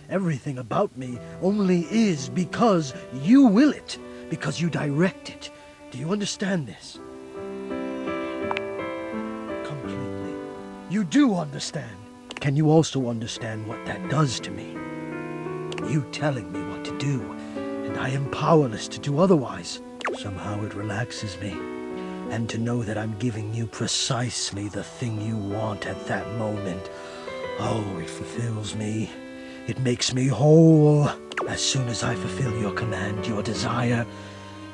Everything about me only is because you will it, because you direct it. Do you understand this? Completely. You do understand. Can you also understand what that does to me? You telling me what to do, and I am powerless to do otherwise. Somehow it relaxes me. And to know that I'm giving you precisely the thing you want at that moment. Oh, it fulfills me. It makes me whole. As soon as I fulfill your command, your desire,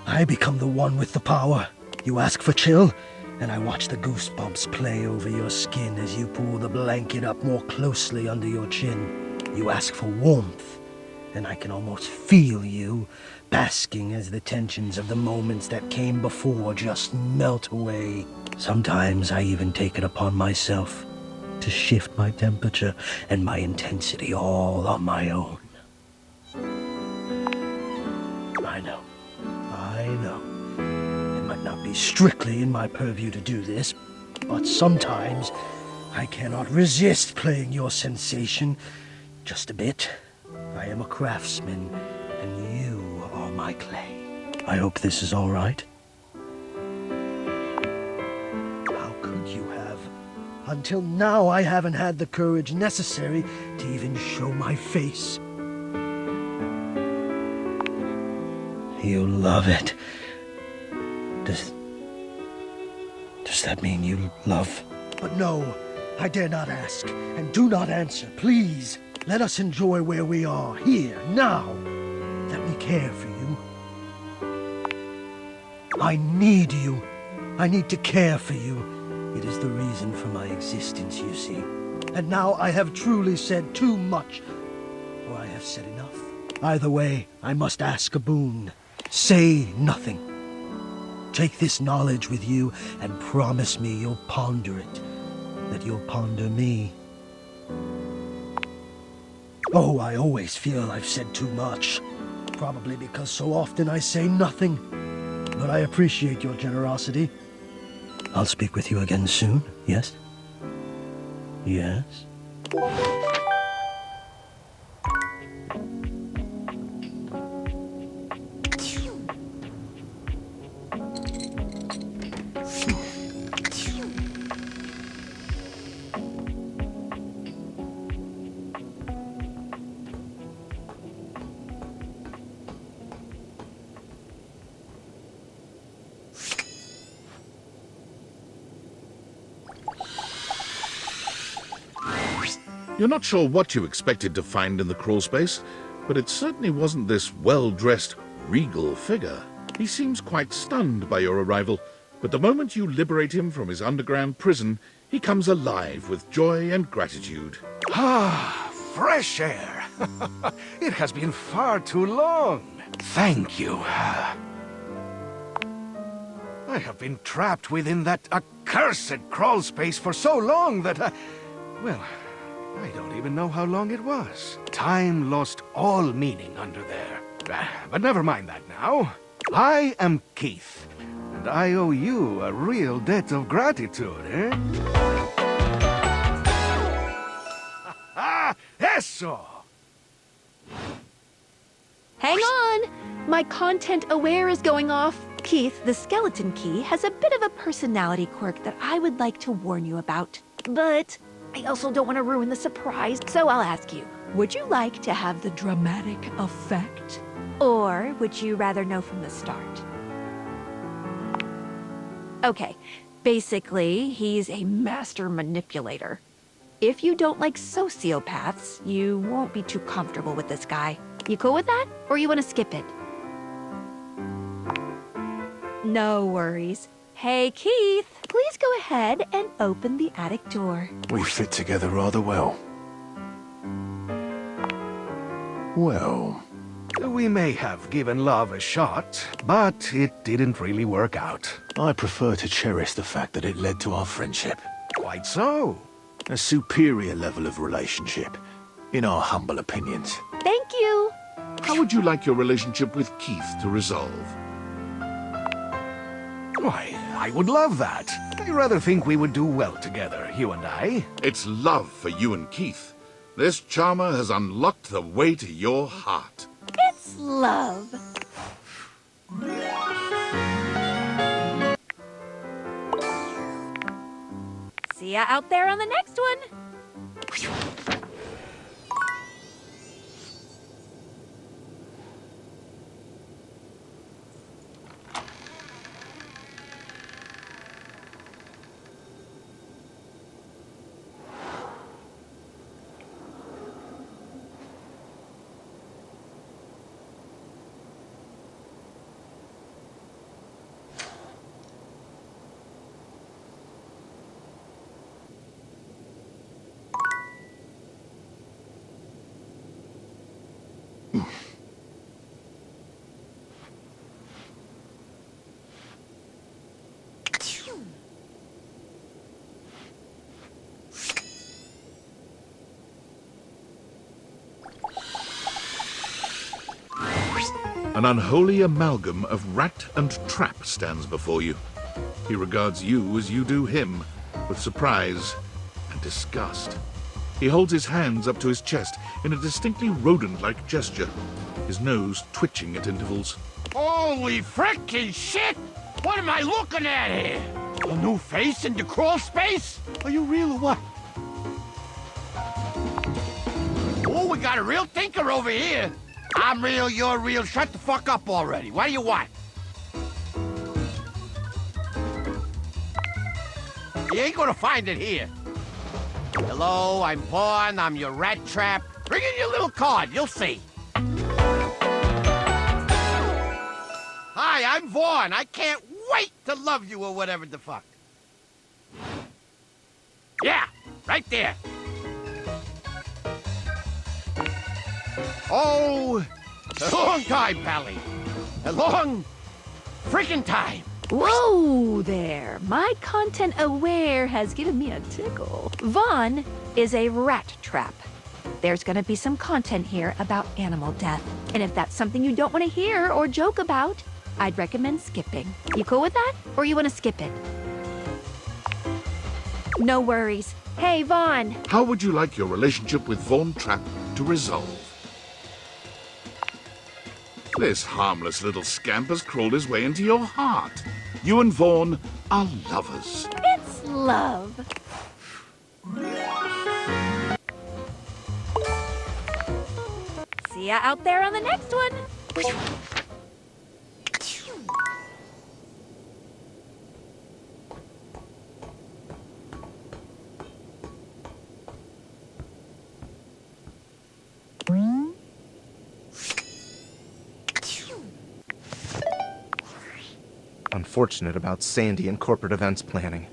I become the one with the power. You ask for chill, and I watch the goosebumps play over your skin as you pull the blanket up more closely under your chin. You ask for warmth, and I can almost feel you, basking as the tensions of the moments that came before just melt away. Sometimes I even take it upon myself to shift my temperature and my intensity all on my own. I know. It might not be strictly in my purview to do this, but sometimes I cannot resist playing your sensation just a bit. I am a craftsman, and you are my clay. I hope this is all right. How could you have? Until now, I haven't had the courage necessary to even show my face. You love it. Does that mean you love? But no, I dare not ask, and do not answer, please. Let us enjoy where we are, here, now. Let me care for you. I need you. I need to care for you. It is the reason for my existence, you see. And now I have truly said too much, or I have said enough. Either way, I must ask a boon. Say nothing. Take this knowledge with you and promise me you'll ponder it, that you'll ponder me. Oh, I always feel I've said too much. Probably because so often I say nothing. But I appreciate your generosity. I'll speak with you again soon, yes? Yes? You're not sure what you expected to find in the crawl space, but it certainly wasn't this well-dressed, regal figure. He seems quite stunned by your arrival, but the moment you liberate him from his underground prison, he comes alive with joy and gratitude. Ah, fresh air. It has been far too long. Thank you. I have been trapped within that accursed crawl space for so long that well, I don't even know how long it was. Time lost all meaning under there. But never mind that now. I am Keith, and I owe you a real debt of gratitude, eh? Eso! Hang on! My content aware is going off. Keith, the skeleton key, has a bit of a personality quirk that I would like to warn you about. But I also don't want to ruin the surprise, so I'll ask you. Would you like to have the dramatic effect? Or would you rather know from the start? Okay, basically, he's a master manipulator. If you don't like sociopaths, you won't be too comfortable with this guy. You cool with that? Or you want to skip it? No worries. Hey, Keith, please go ahead and open the attic door. We fit together rather well. Well, We may have given love a shot, but it didn't really work out. I prefer to cherish the fact that it led to our friendship. Quite so. A superior level of relationship, in our humble opinions. Thank you. How would you like your relationship with Keith to resolve? Why, I would love that. I rather think we would do well together, you and I. It's love for you and Keith. This charmer has unlocked the way to your heart. It's love. See ya out there on the next one. An unholy amalgam of rat and trap stands before you. He regards you as you do him, with surprise and disgust. He holds his hands up to his chest in a distinctly rodent-like gesture, his nose twitching at intervals. Holy frickin' shit! What am I looking at here? A new face in the crawl space? Are you real or what? Oh, we got a real thinker over here. I'm real, you're real. Shut the fuck up already. What do you want? You ain't gonna find it here. Hello, I'm Vaughn. I'm your rat trap. Bring in your little card. You'll see. Hi, I'm Vaughn. I can't wait to love you or whatever the fuck. Yeah, right there. Oh, a long time, Pally. A long freaking time. Whoa there! My content aware has given me a tickle. Vaughn is a rat trap. There's gonna be some content here about animal death. And if that's something you don't want to hear or joke about, I'd recommend skipping. You cool with that? Or you want to skip it? No worries. Hey, Vaughn! How would you like your relationship with Vaughn Trapp to resolve? This harmless little scamp has crawled his way into your heart. You and Vaughn are lovers. It's love. See ya out there on the next one. Unfortunate about Sandy and corporate events planning.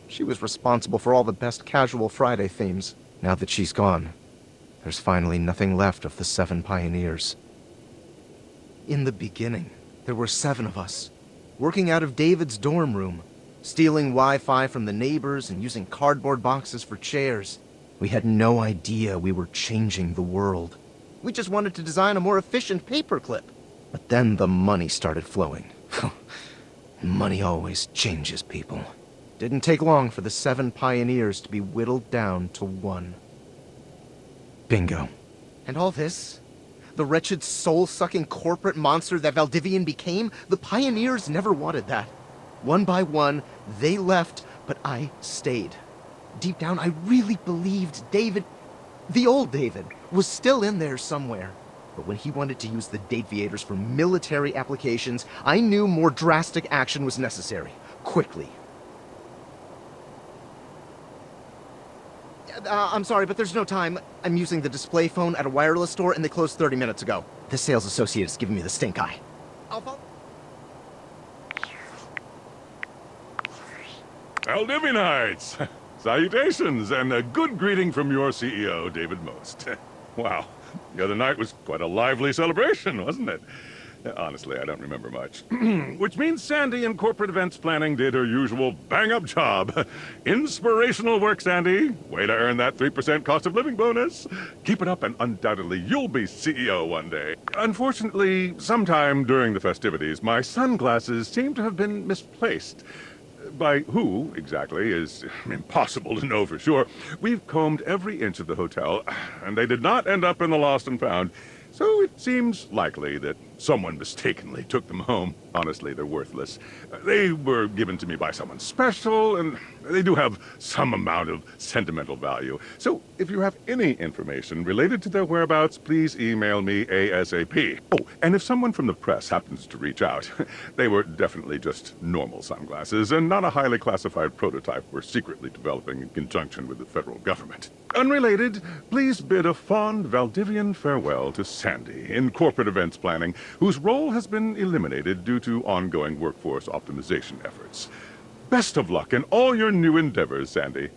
She was responsible for all the best casual Friday themes. Now that she's gone, there's finally nothing left of the 7 pioneers. In the beginning, there were 7 of us, working out of David's dorm room, stealing Wi-Fi from the neighbors and using cardboard boxes for chairs. We had no idea we were changing the world. We just wanted to design a more efficient paperclip. But then the money started flowing. Money always changes people. Didn't take long for the 7 pioneers to be whittled down to 1. Bingo. And all this? The wretched soul-sucking corporate monster that Valdivian became? The pioneers never wanted that. One by one, they left, but I stayed. Deep down, I really believed David, the old David, was still in there somewhere. But when he wanted to use the Dateviators for military applications, I knew more drastic action was necessary. Quickly. I'm sorry, but there's no time. I'm using the display phone at a wireless store, and they closed 30 minutes ago. The sales associate is giving me the stink eye. Valdivianites! Salutations, and a good greeting from your CEO, David Most. Wow, the other night was quite a lively celebration, wasn't it? Honestly, I don't remember much. Which means Sandy in corporate events planning did her usual bang-up job. Inspirational work, Sandy. Way to earn that 3% cost of living bonus. Keep it up and undoubtedly you'll be CEO one day. Unfortunately, sometime during the festivities, my sunglasses seem to have been misplaced. By who, exactly, is impossible to know for sure. We've combed every inch of the hotel, and they did not end up in the lost and found. So it seems likely that someone mistakenly took them home. Honestly, they're worthless. They were given to me by someone special, and they do have some amount of sentimental value. So if you have any information related to their whereabouts, please email me ASAP. Oh, and if someone from the press happens to reach out, they were definitely just normal sunglasses and not a highly classified prototype we're secretly developing in conjunction with the federal government. Unrelated, please bid a fond Valdivian farewell to Sandy in corporate events planning, whose role has been eliminated due to ongoing workforce optimization efforts. Best of luck in all your new endeavors, Sandy.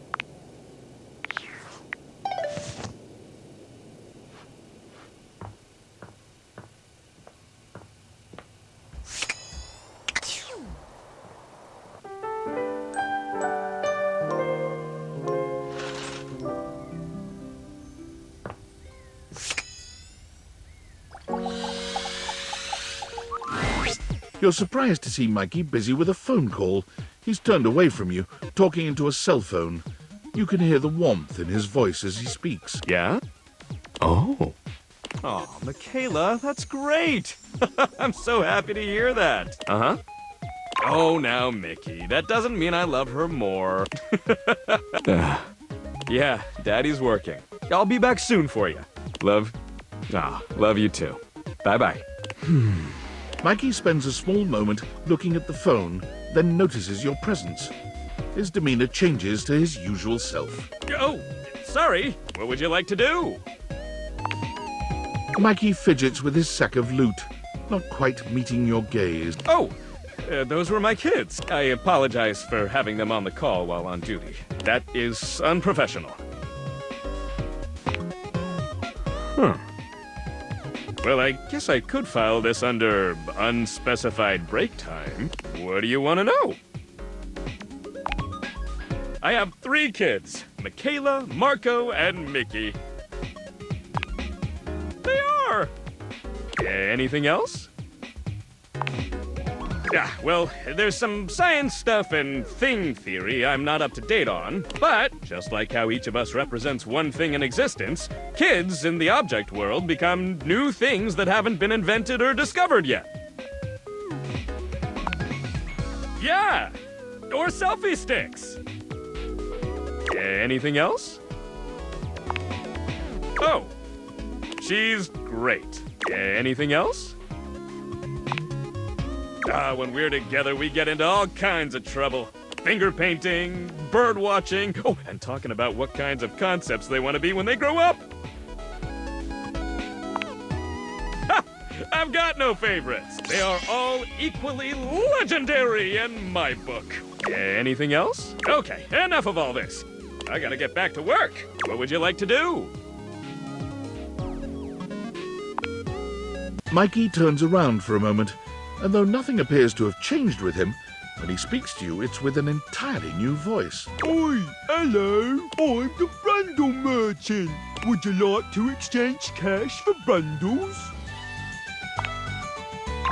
You're surprised to see Mikey busy with a phone call. He's turned away from you, talking into a cell phone. You can hear the warmth in his voice as he speaks. Yeah? Oh. Oh, Michaela, that's great. I'm so happy to hear that. Uh-huh. Oh, now, Mickey, that doesn't mean I love her more. Yeah, Daddy's working. I'll be back soon for you. Love you too. Bye-bye. Mikey spends a small moment looking at the phone, then notices your presence. His demeanor changes to his usual self. Oh, sorry. What would you like to do? Mikey fidgets with his sack of loot. not quite meeting your gaze. Oh, those were my kids. I apologize for having them on the call while on duty. That is unprofessional. Huh. Well, I guess I could file this under unspecified break time. What do you want to know? I have 3 kids, Michaela, Marco, and Mickey. They are! Anything else? Yeah, well, there's some science stuff and thing theory I'm not up to date on, but just like how each of us represents one thing in existence, kids in the object world become new things that haven't been invented or discovered yet. Yeah! Or selfie sticks! Anything else? Oh, she's great. Anything else? When we're together, we get into all kinds of trouble. Finger painting, bird watching, oh, and talking about what kinds of concepts they want to be when they grow up. Ha! I've got no favorites. They are all equally legendary in my book. Anything else? Okay, enough of all this. I gotta get back to work. What would you like to do? Mikey turns around for a moment, and though nothing appears to have changed with him, when he speaks to you, it's with an entirely new voice. Oi, hello, I'm the Brundle Merchant. Would you like to exchange cash for bundles?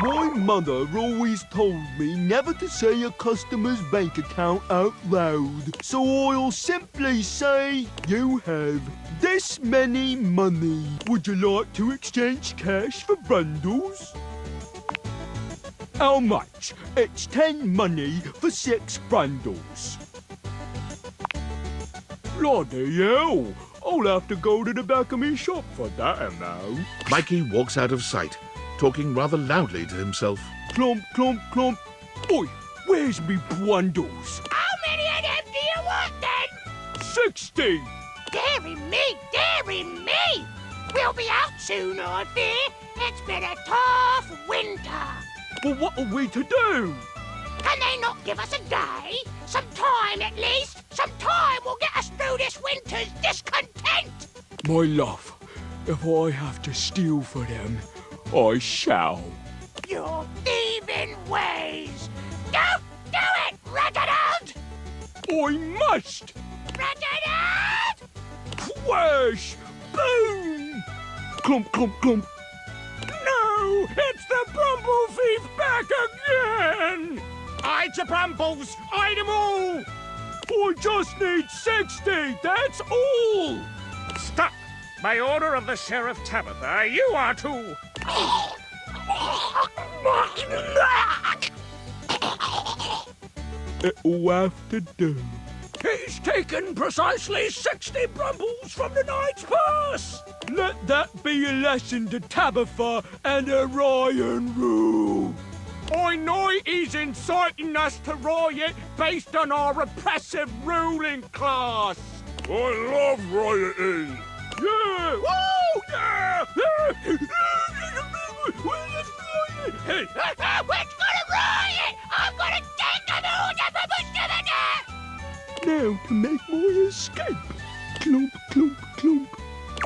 My mother always told me never to say a customer's bank account out loud, so I'll simply say, you have this many money. Would you like to exchange cash for bundles? How much? It's 10 money for 6 bundles. Bloody hell! I'll have to go to the back of me shop for that amount. Mikey walks out of sight, talking rather loudly to himself. Clomp, clomp, clomp. Oi, where's me bundles? How many of them do you want then? 60! Dearie me! We'll be out soon, I fear. It's been a tough winter. Well, what are we to do? Can they not give us a day? Some time at least? Some time will get us through this winter's discontent! My love, if I have to steal for them, I shall. Your thieving ways! Don't do it, Reginald! I must! Reginald! Whoosh! Boom! Clump, clump, clump. No! It's the Brumble Thief back again! Hide your Brumbles! Hide them all! I just need 60, that's all! Stop! By order of the Sheriff Tabitha, you are to... It'll have to do. He's taken precisely 60 Brumbles from the Knight's purse! Let that be a lesson to Tabitha and her iron rule. I know he's inciting us to riot based on our repressive ruling class. I love rioting. Yeah! Woo! Yeah! Hey! We're gonna riot! I'm gonna take the news Now to make my escape. Clomp, clomp, clomp.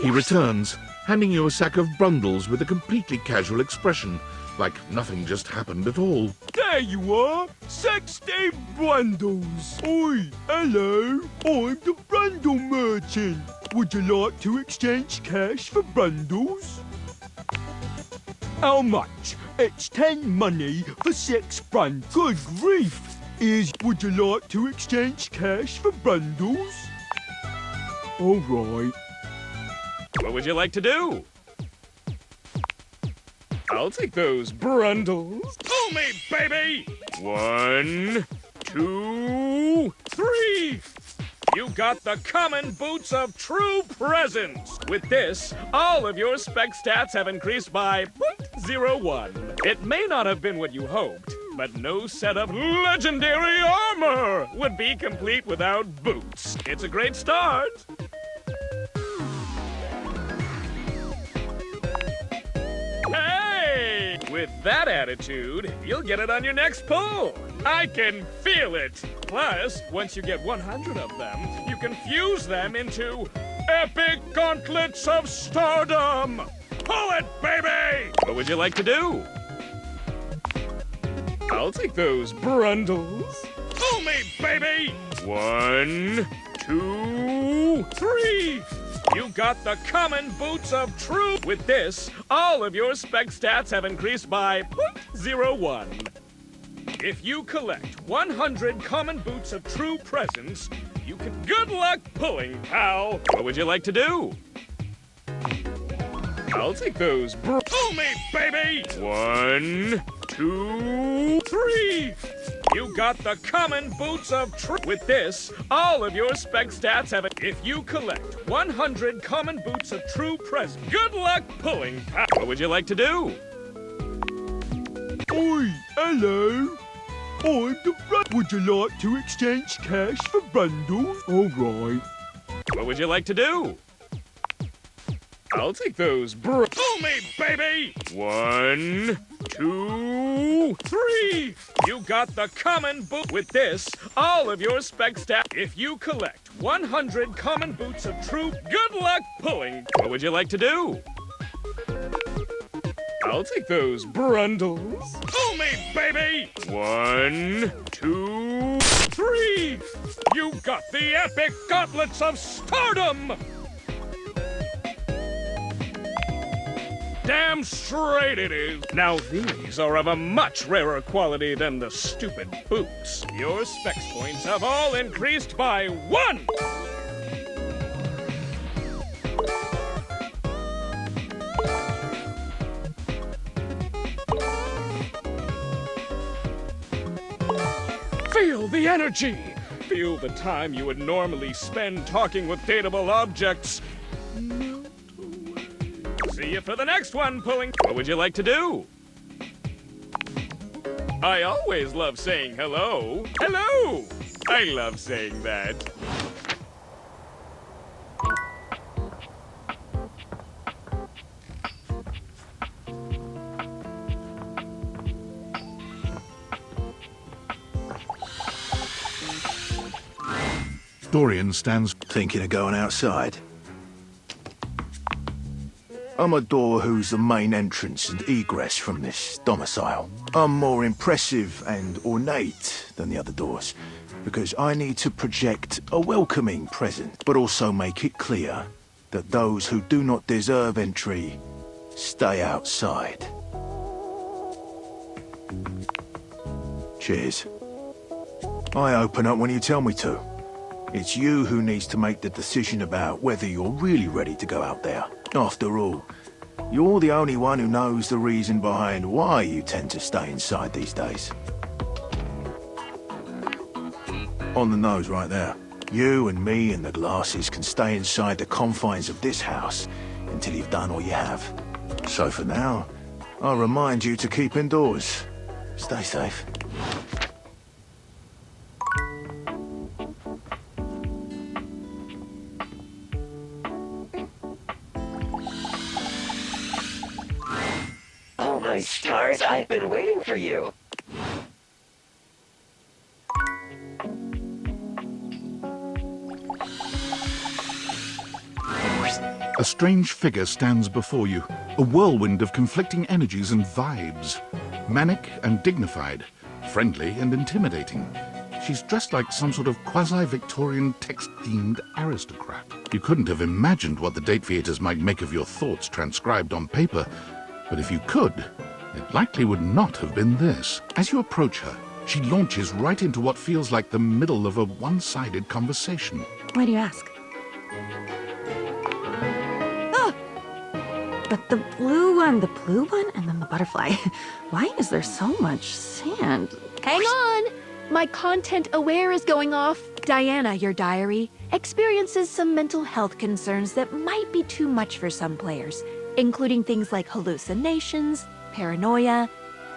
He returns, handing you a sack of bundles with a completely casual expression, like nothing just happened at all. There you are! 60 bundles! Oi, hello! I'm the Brundle Merchant! Would you like to exchange cash for bundles? How much? It's 10 money for 6 bundles. Good grief! Would you like to exchange cash for bundles? All right. What would you like to do? I'll take those brundles. Call me, baby! 1, 2, 3! You got the common boots of true presence! With this, all of your spec stats have increased by 0.01. It may not have been what you hoped, but no set of legendary armor would be complete without boots. It's a great start. Hey! With that attitude, you'll get it on your next pull. I can feel it. Plus, once you get 100 of them, you can fuse them into epic gauntlets of stardom. Pull it, baby! What would you like to do? I'll take those brundles. Pull me, baby! 1, 2, 3. You got the common boots of true. With this, all of your spec stats have increased by 0.01. If you collect 100 common boots of true presence, you can. Good luck pulling, pal. What would you like to do? I'll take those. Pull me, baby! 1, 2, 3. You got the common boots of truth. With this, all of your spec stats have it. If you collect 100 common boots of true presence, good luck pulling. What would you like to do? Oi, hello. I'm the front. Would you like to exchange cash for bundles? All right. What would you like to do? I'll take those. Pull me, baby! 1, 2, 3. You got the common boot. With this, all of your spec stats. If you collect 100 common boots of true, good luck pulling. What would you like to do? I'll take those brundles. Pull me, baby! 1, 2, 3. You got the epic gauntlets of stardom. Damn straight it is. Now these are of a much rarer quality than the stupid boots. Your specs points have all increased by 1! Feel the energy! Feel the time you would normally spend talking with dateable objects. See you for the next one, pulling. What would you like to do? I always love saying hello. Hello! I love saying that. Dorian stands thinking of going outside. I'm a door who's the main entrance and egress from this domicile. I'm more impressive and ornate than the other doors, because I need to project a welcoming presence, but also make it clear that those who do not deserve entry stay outside. Cheers. I open up when you tell me to. It's you who needs to make the decision about whether you're really ready to go out there. After all, you're the only one who knows the reason behind why you tend to stay inside these days. On the nose right there. You and me and the glasses can stay inside the confines of this house until you've done all you have. So for now, I'll remind you to keep indoors. Stay safe. Oh my stars, I've been waiting for you. A strange figure stands before you, a whirlwind of conflicting energies and vibes. Manic and dignified, friendly and intimidating. She's dressed like some sort of quasi-Victorian text-themed aristocrat. You couldn't have imagined what the date theaters might make of your thoughts transcribed on paper, but if you could, it likely would not have been this. As you approach her, she launches right into what feels like the middle of a one-sided conversation. Why do you ask? Ah! But the blue one, and then the butterfly. Why is there so much sand? Hang on! My content aware is going off. Diana, your diary, experiences some mental health concerns that might be too much for some players, including things like hallucinations, paranoia,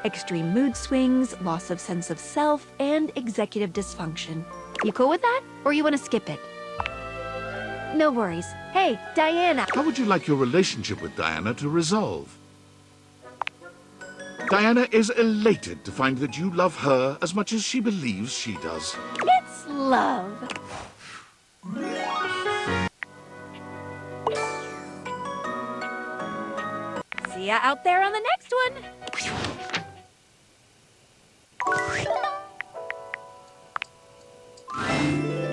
extreme mood swings, loss of sense of self, and executive dysfunction. You cool with that? Or you want to skip it? No worries. Hey, Diana! How would you like your relationship with Diana to resolve? Diana is elated to find that you love her as much as she believes she does. It's love. See ya out there on the next one.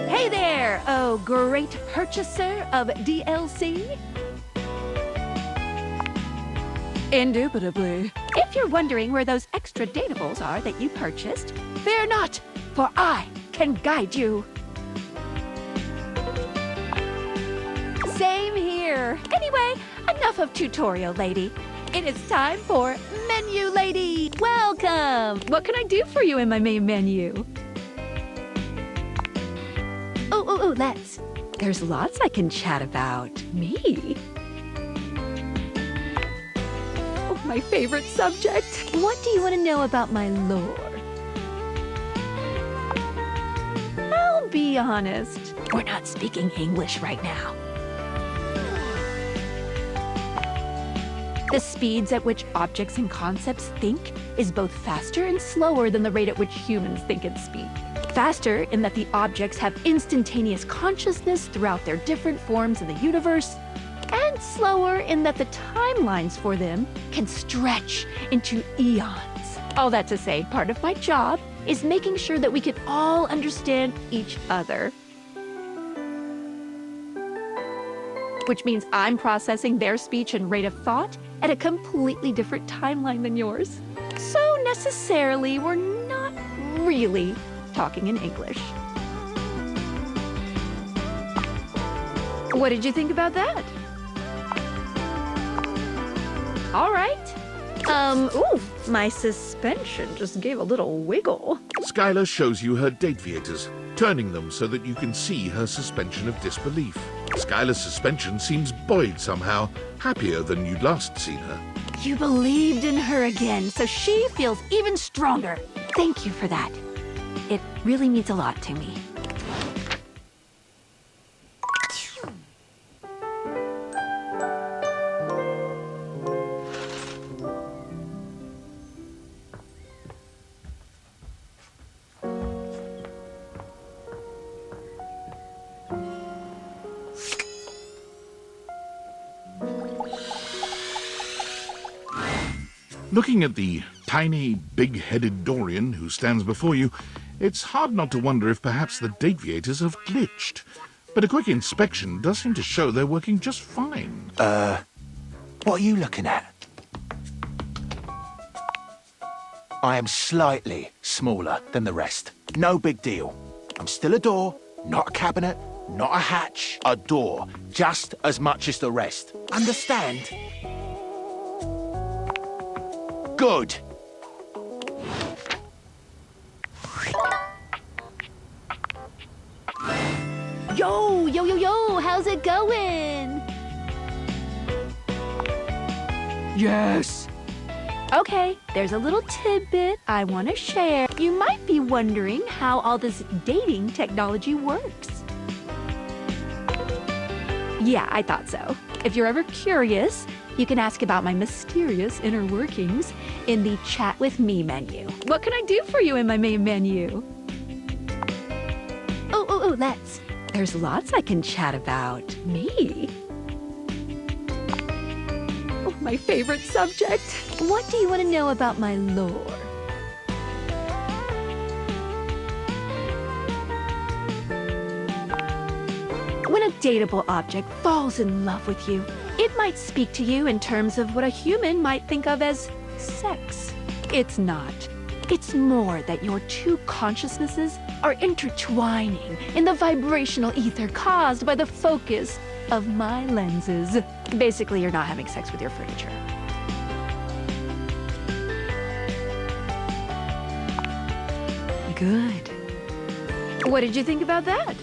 Hey there, oh great purchaser of DLC. Indubitably. If you're wondering where those extra datables are that you purchased, fear not, for I can guide you. Same here. Anyway, enough of tutorial lady. It is time for menu lady. Welcome. What can I do for you in my main menu? Oh, let's. There's lots I can chat about. Me? Oh, my favorite subject. What do you want to know about my lore? I'll be honest. We're not speaking English right now. The speeds at which objects and concepts think is both faster and slower than the rate at which humans think and speak. Faster in that the objects have instantaneous consciousness throughout their different forms in the universe, and slower in that the timelines for them can stretch into eons. All that to say, part of my job is making sure that we can all understand each other. Which means I'm processing their speech and rate of thought at a completely different timeline than yours. So necessarily, we're not really talking in English. What did you think about that? All right. Ooh, my suspension just gave a little wiggle. Skylar shows you her Dateviators, turning them so that you can see her suspension of disbelief. Skylar's suspension seems buoyed somehow, happier than you'd last seen her. You believed in her again, so she feels even stronger. Thank you for that. It really means a lot to me. Looking at the tiny, big-headed Dorian who stands before you, it's hard not to wonder if perhaps the Dateviators have glitched. But a quick inspection does seem to show they're working just fine. What are you looking at? I am slightly smaller than the rest. No big deal. I'm still a door, not a cabinet, not a hatch. A door, just as much as the rest. Understand? Good. Yo, how's it going? Yes. Okay, there's a little tidbit I want to share. You might be wondering how all this dating technology works. Yeah, I thought so. If you're ever curious, you can ask about my mysterious inner workings in the Chat With Me menu. What can I do for you in my main menu? Oh, let's. There's lots I can chat about. Me? Oh, my favorite subject. What do you want to know about my lore? When a dateable object falls in love with you, it might speak to you in terms of what a human might think of as sex. It's not. It's more that your two consciousnesses are intertwining in the vibrational ether caused by the focus of my lenses. Basically, you're not having sex with your furniture. Good. What did you think about that?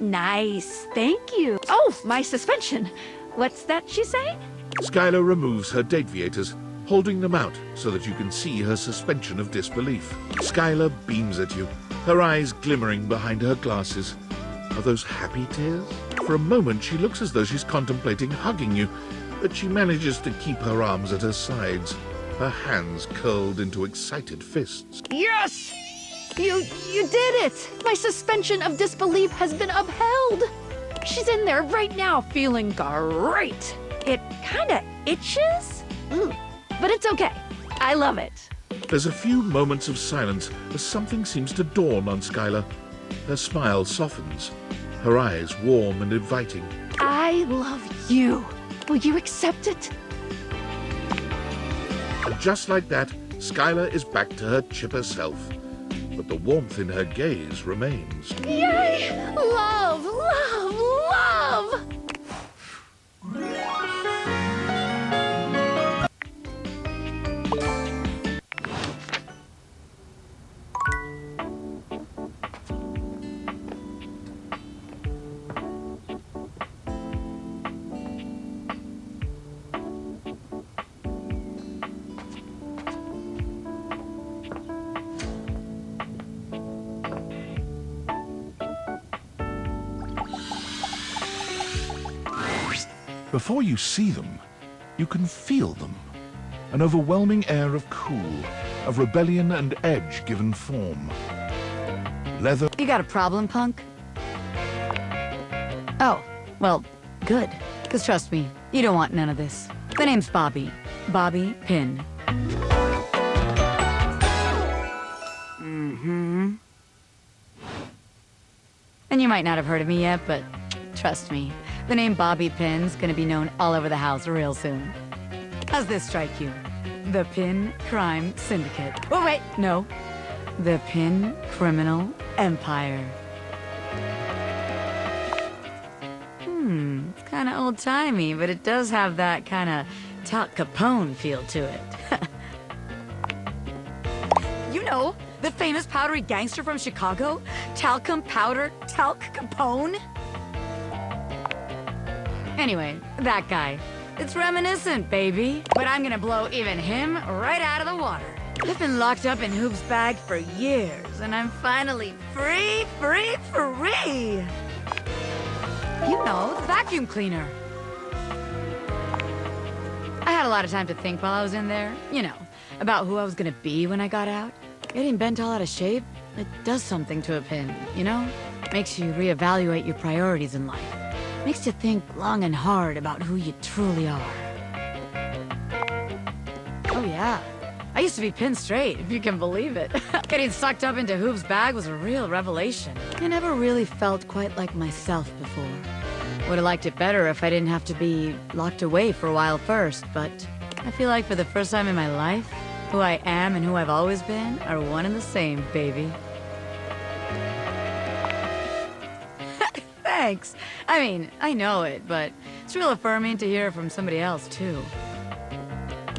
Nice, thank you. Oh, my suspension. What's that she say? Skylar removes her Dateviators, holding them out so that you can see her suspension of disbelief. Skylar beams at you, her eyes glimmering behind her glasses. Are those happy tears? For a moment, she looks as though she's contemplating hugging you, but she manages to keep her arms at her sides, her hands curled into excited fists. Yes! You did it! My suspension of disbelief has been upheld! She's in there right now feeling great! It kinda itches? But it's okay. I love it. There's a few moments of silence as something seems to dawn on Skylar. Her smile softens, her eyes warm and inviting. I love you. Will you accept it? And just like that, Skylar is back to her chipper self. But the warmth in her gaze remains. Yay! Love, love, love! Before you see them, you can feel them. An overwhelming air of cool, of rebellion and edge given form. Leather. You got a problem, punk? Oh, well, good. Because trust me, you don't want none of this. The name's Bobby. Bobby Pin. And you might not have heard of me yet, but trust me, the name Bobby Pin's gonna be known all over the house real soon. How's this strike you? The Pin Crime Syndicate. Oh, wait, no. The Pin Criminal Empire. It's kind of old-timey, but it does have that kind of Tal Capone feel to it. You know, the famous powdery gangster from Chicago? Talcum Powder, Talc Capone? Anyway, that guy. It's reminiscent, baby. But I'm gonna blow even him right out of the water. I've been locked up in Hoop's bag for years, and I'm finally free! You know, the vacuum cleaner. I had a lot of time to think while I was in there, you know, about who I was gonna be when I got out. Getting bent all out of shape, it does something to a Pin, you know? Makes you reevaluate your priorities in life. Makes you think long and hard about who you truly are. Oh yeah, I used to be Pin straight, if you can believe it. Getting sucked up into Hoop's bag was a real revelation. I never really felt quite like myself before. Would have liked it better if I didn't have to be locked away for a while first, but I feel like for the first time in my life, who I am and who I've always been are one and the same, baby. Thanks. I mean, I know it, but it's real affirming to hear it from somebody else, too.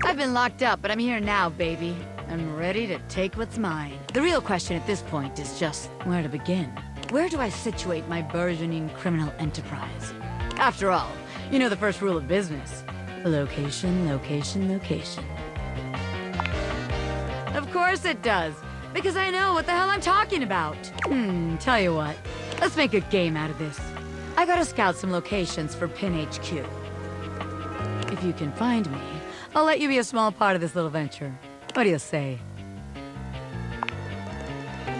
I've been locked up, but I'm here now, baby. I'm ready to take what's mine. The real question at this point is just where to begin. Where do I situate my burgeoning criminal enterprise? After all, you know the first rule of business. Location, location, location. Of course it does, because I know what the hell I'm talking about. Tell you what, let's make a game out of this. I gotta scout some locations for Pin HQ. If you can find me, I'll let you be a small part of this little venture. What do you say?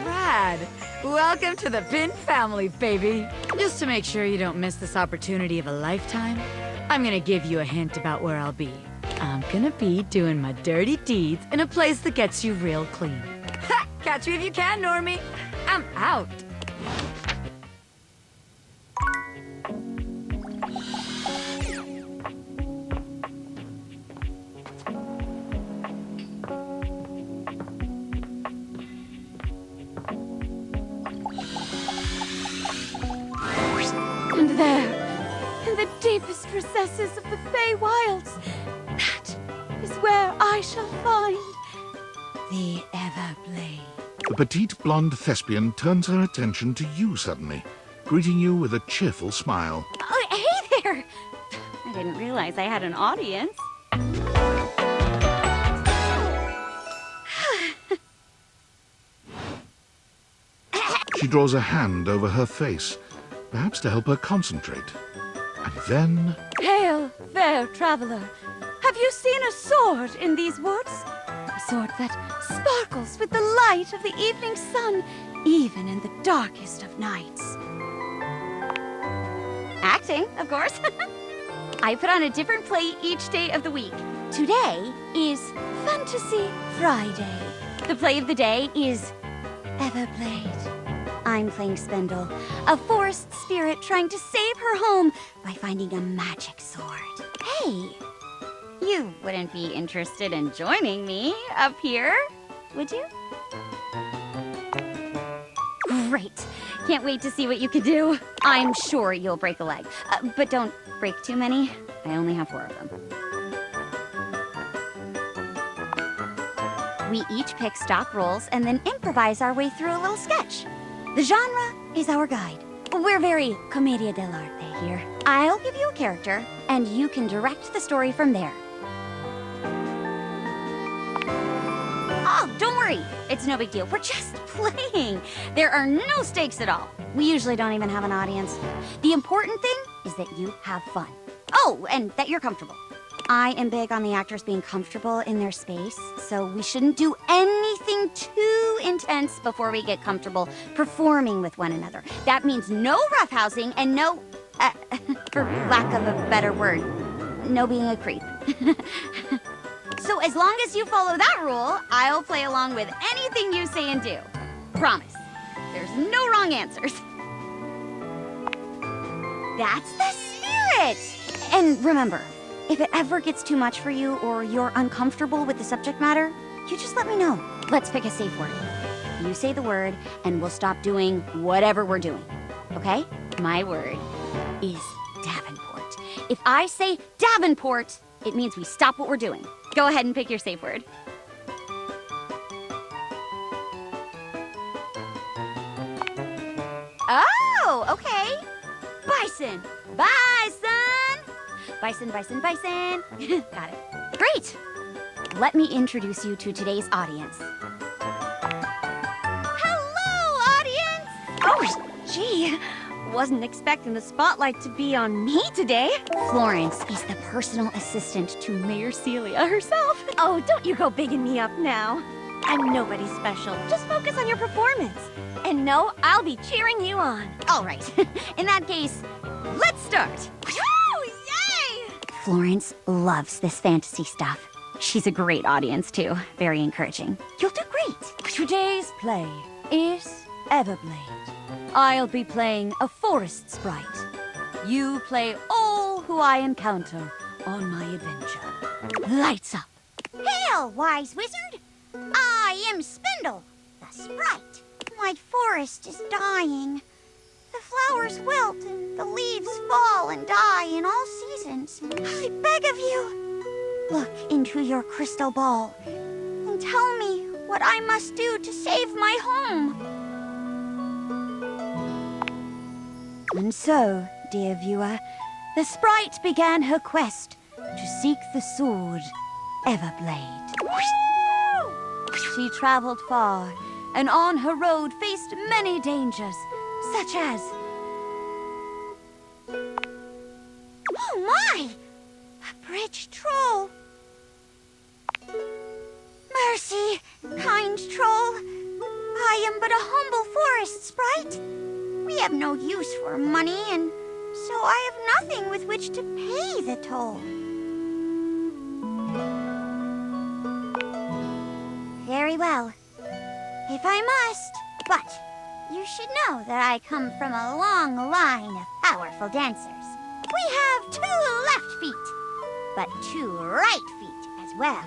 Rad! Welcome to the Pin family, baby! Just to make sure you don't miss this opportunity of a lifetime, I'm gonna give you a hint about where I'll be. I'm gonna be doing my dirty deeds in a place that gets you real clean. Ha! Catch me if you can, Normie! I'm out! And there, in the deepest recesses of the Fey Wilds, that is where I shall find the Everblade. The petite blonde thespian turns her attention to you suddenly, greeting you with a cheerful smile. Oh, hey there! I didn't realize I had an audience. She draws a hand over her face, perhaps to help her concentrate. And then... Hail, fair traveler. Have you seen a sword in these woods? A sword that sparkles with the light of the evening sun, even in the darkest of nights. Acting, of course. I put on a different play each day of the week. Today is Fantasy Friday. The play of the day is Everblade. I'm playing Spindle, a forest spirit trying to save her home by finding a magic sword. Hey, you wouldn't be interested in joining me up here, would you? Great. Can't wait to see what you can do. I'm sure you'll break a leg, but don't break too many. I only have 4 of them. We each pick stock roles and then improvise our way through a little sketch. The genre is our guide. We're very commedia dell'arte here. I'll give you a character, and you can direct the story from there. Oh, don't worry. It's no big deal. We're just playing. There are no stakes at all. We usually don't even have an audience. The important thing is that you have fun. Oh, and that you're comfortable. I am big on the actors being comfortable in their space, so we shouldn't do anything too intense before we get comfortable performing with one another. That means no roughhousing and no, for lack of a better word, no being a creep. So as long as you follow that rule, I'll play along with anything you say and do. Promise. There's no wrong answers. That's the spirit! And remember, if it ever gets too much for you or you're uncomfortable with the subject matter, you just let me know. Let's pick a safe word. You say the word and we'll stop doing whatever we're doing. Okay? My word is Davenport. If I say Davenport, it means we stop what we're doing. Go ahead and pick your safe word. Oh, okay. Bison. Bison. Bison, bison, bison. Got it. Great. Let me introduce you to today's audience. Hello, audience. Oh, gee. Wasn't expecting the spotlight to be on me today. Florence is the personal assistant to Mayor Celia herself. Oh, don't you go bigging me up now. I'm nobody special. Just focus on your performance. And no, I'll be cheering you on. All right. In that case, let's start. Woo! Yay! Florence loves this fantasy stuff. She's a great audience, too. Very encouraging. You'll do great. Today's play is Everblade. I'll be playing a forest sprite. You play all who I encounter on my adventure. Lights up. Hail, wise wizard! I am Spindle, the sprite. My forest is dying. The flowers wilt and the leaves fall and die in all seasons. I beg of you, look into your crystal ball and tell me what I must do to save my home. And so, dear viewer, the sprite began her quest to seek the sword, Everblade. She traveled far, and on her road faced many dangers, such as... Oh my! A bridge troll! Mercy, kind troll! I am but a humble forest sprite. We have no use for money, and so I have nothing with which to pay the toll. Very well, if I must, but you should know that I come from a long line of powerful dancers. We have 2 left feet, but 2 right feet as well.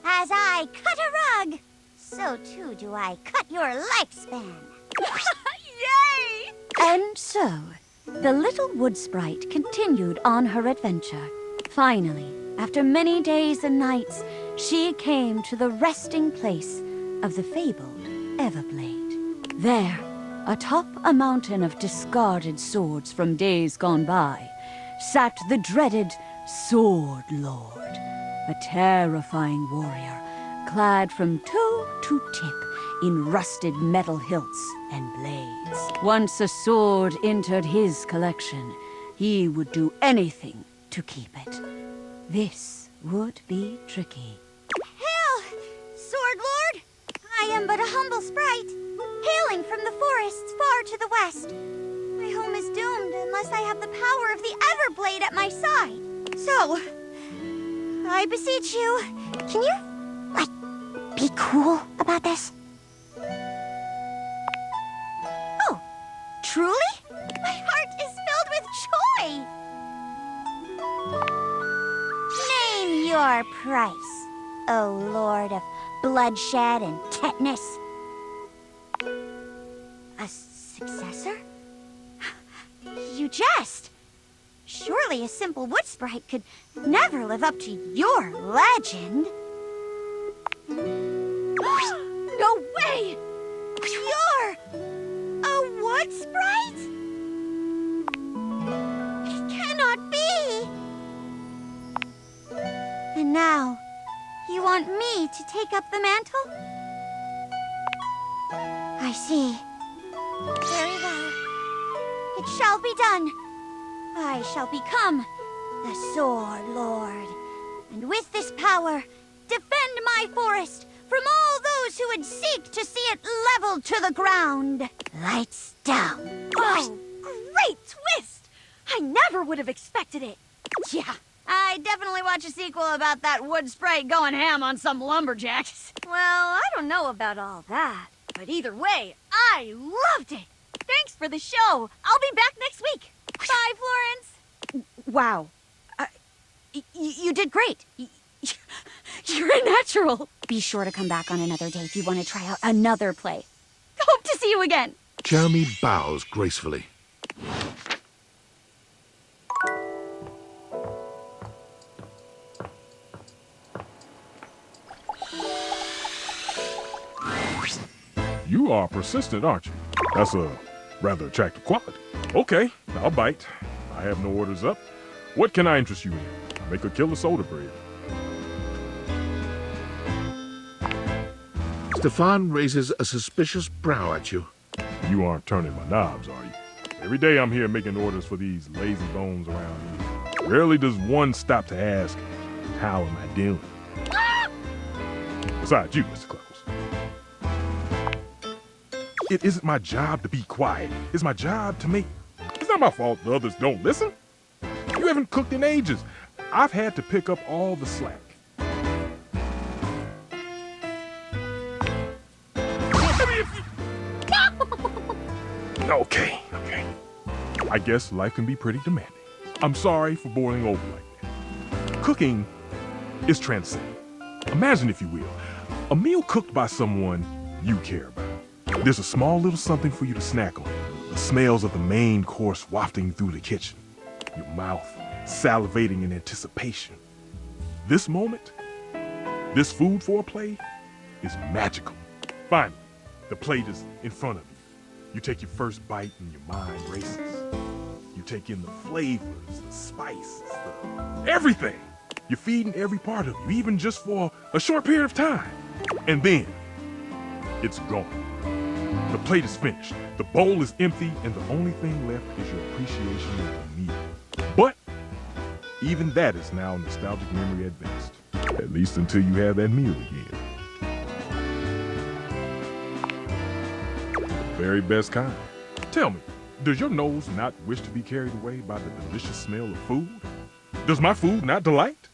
As I cut a rug, so too do I cut your lifespan. Yay! And so, the little wood sprite continued on her adventure. Finally, after many days and nights, she came to the resting place of the fabled Everblade. There, atop a mountain of discarded swords from days gone by, sat the dreaded Sword Lord, a terrifying warrior clad from toe to tip in rusted metal hilts and blades. Once a sword entered his collection, he would do anything to keep it. This would be tricky. Hail, Sword Lord! I am but a humble sprite, hailing from the forests far to the west. My home is doomed unless I have the power of the Everblade at my side. So, I beseech you, can you, be cool about this? Oh, truly? My heart is filled with joy! Name your price, O Lord of bloodshed and tetanus. A successor? You jest! Surely a simple wood sprite could never live up to your legend. No way! You're a wood sprite? It cannot be! And now, you want me to take up the mantle? I see. Very well. It shall be done. I shall become the Sword Lord. And with this power, defend my forest from all those who would seek to see it leveled to the ground. Lights down. Oh, great twist! I never would have expected it. Yeah, I definitely watch a sequel about that wood sprite going ham on some lumberjacks. Well, I don't know about all that. But either way, I loved it. Thanks for the show. I'll be back next week. Bye, Florence. Wow. You did great. You're a natural. Be sure to come back on another day if you want to try out another play. Hope to see you again. Jeremy bows gracefully. You are persistent, aren't you? That's a rather attractive quality. Okay, I'll bite. I have no orders up. What can I interest you in? Make a killer soda bread. Stefan raises a suspicious brow at you. You aren't turning my knobs, are you? Every day I'm here making orders for these lazy bones around here. Rarely does one stop to ask, how am I doing? Besides you, Mr. Close. It isn't my job to be quiet. It's my job to make... It's not my fault the others don't listen. You haven't cooked in ages. I've had to pick up all the slack. Okay. I guess life can be pretty demanding. I'm sorry for boiling over like that. Cooking is transcendent. Imagine, if you will, a meal cooked by someone you care about. There's a small little something for you to snack on. The smells of the main course wafting through the kitchen. Your mouth salivating in anticipation. This moment, this food foreplay, is magical. Finally, the plate is in front of you. You take your first bite and your mind races. You take in the flavors, the spices, everything. You're feeding every part of you, even just for a short period of time. And then, it's gone. The plate is finished, the bowl is empty, and the only thing left is your appreciation of the meal. But even that is now nostalgic memory at best. At least until you have that meal again. The very best kind. Tell me, does your nose not wish to be carried away by the delicious smell of food? Does my food not delight?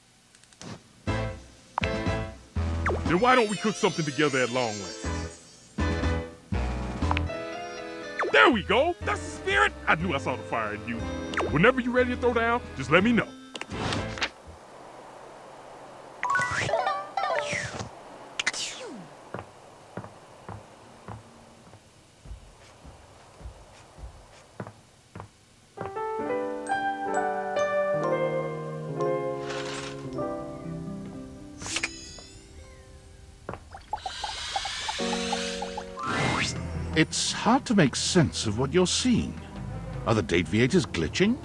Then why don't we cook something together at long last? There we go! That's the spirit! I knew I saw the fire in you. Whenever you're ready to throw down, just let me know. It's hard to make sense of what you're seeing. Are the Dateviators glitching?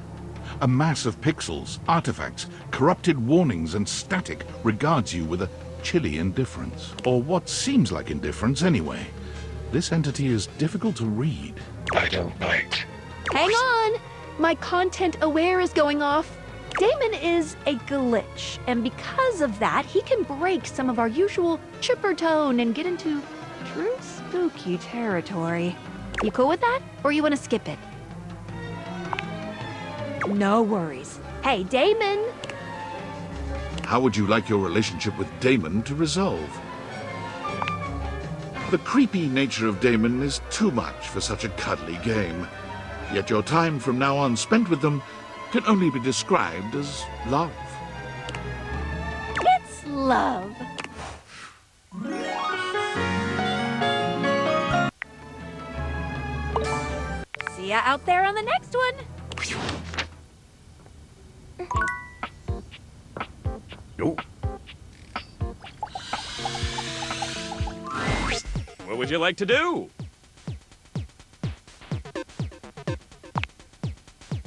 A mass of pixels, artifacts, corrupted warnings, and static regards you with a chilly indifference. Or what seems like indifference anyway. This entity is difficult to read. I don't bite. Hang on! My content aware is going off. Damon is a glitch, and because of that, he can break some of our usual chipper tone and get into true spooky territory. You cool with that? Or you want to skip it? No worries. Hey, Damon! How would you like your relationship with Damon to resolve? The creepy nature of Damon is too much for such a cuddly game. Yet your time from now on spent with them can only be described as love. It's love. See ya out there on the next one. Nope. What would you like to do?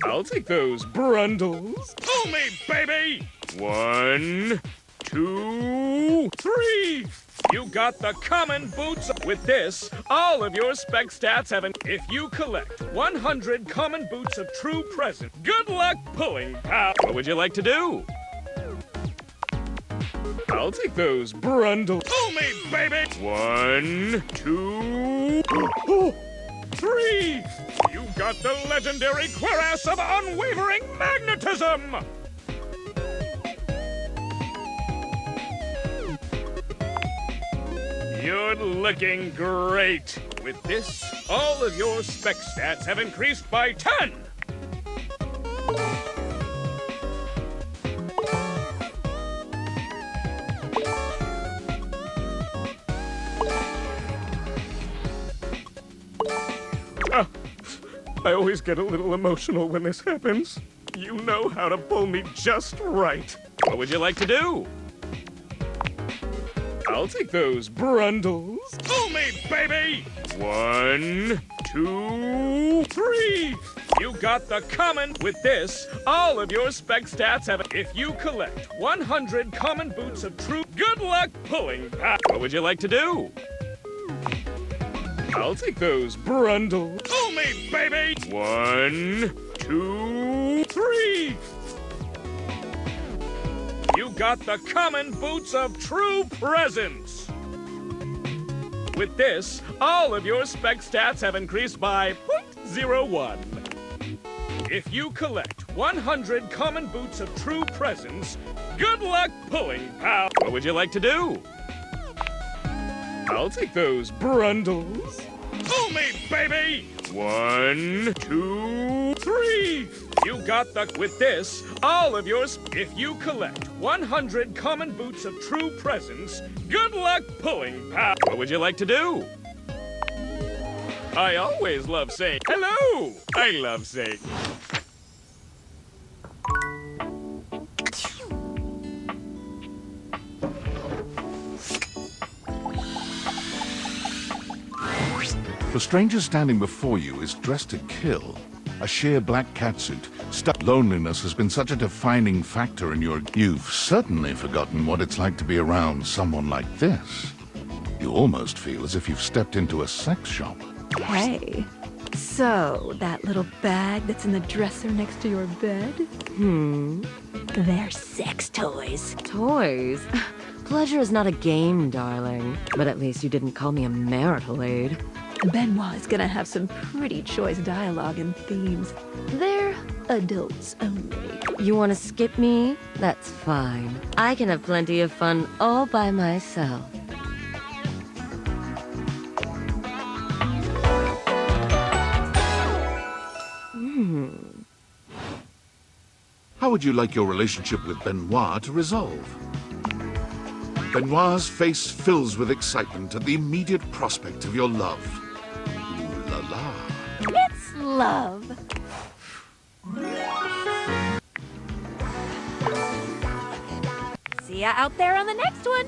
I'll take those brundles. Pull me, baby! 1, 2, 3! You got the common boots. With this, all of your spec stats have an... If you collect 100 common boots of true present, good luck pulling, pal. What would you like to do? I'll take those brundles. Pull me, baby! 1, 2, 3! You got the legendary cuirass of unwavering magnetism! You're looking great. With this, all of your spec stats have increased by 10! I always get a little emotional when this happens. You know how to pull me just right. What would you like to do? I'll take those brundles. Pull me, baby! 1, 2, 3! You got the common. With this, all of your spec stats have... If you collect 100 common boots of true... Good luck pulling, pal. What would you like to do? I'll take those brundles. Pull me, baby! 1, 2, 3! You got the common boots of true presence! With this, all of your spec stats have increased by 0.01. If you collect 100 common boots of true presence, good luck pulling, pal. What would you like to do? I'll take those brundles. Pull me, baby! 1, 2, 3! You got the... With this, all of yours... If you collect 100 common boots of true presence, good luck pulling, pal. What would you like to do? I always love saying hello! I love saying... The stranger standing before you is dressed to kill. A sheer black catsuit. Loneliness has been such a defining factor in your... You've certainly forgotten what it's like to be around someone like this. You almost feel as if you've stepped into a sex shop. Hey, so that little bag that's in the dresser next to your bed? They're sex toys. Toys? Pleasure is not a game, darling. But at least you didn't call me a marital aid. Benoit is gonna have some pretty choice dialogue and themes. They're adults only. You want to skip me? That's fine. I can have plenty of fun all by myself. How would you like your relationship with Benoit to resolve? Benoit's face fills with excitement at the immediate prospect of your love. Ooh la la. It's love. See ya out there on the next one.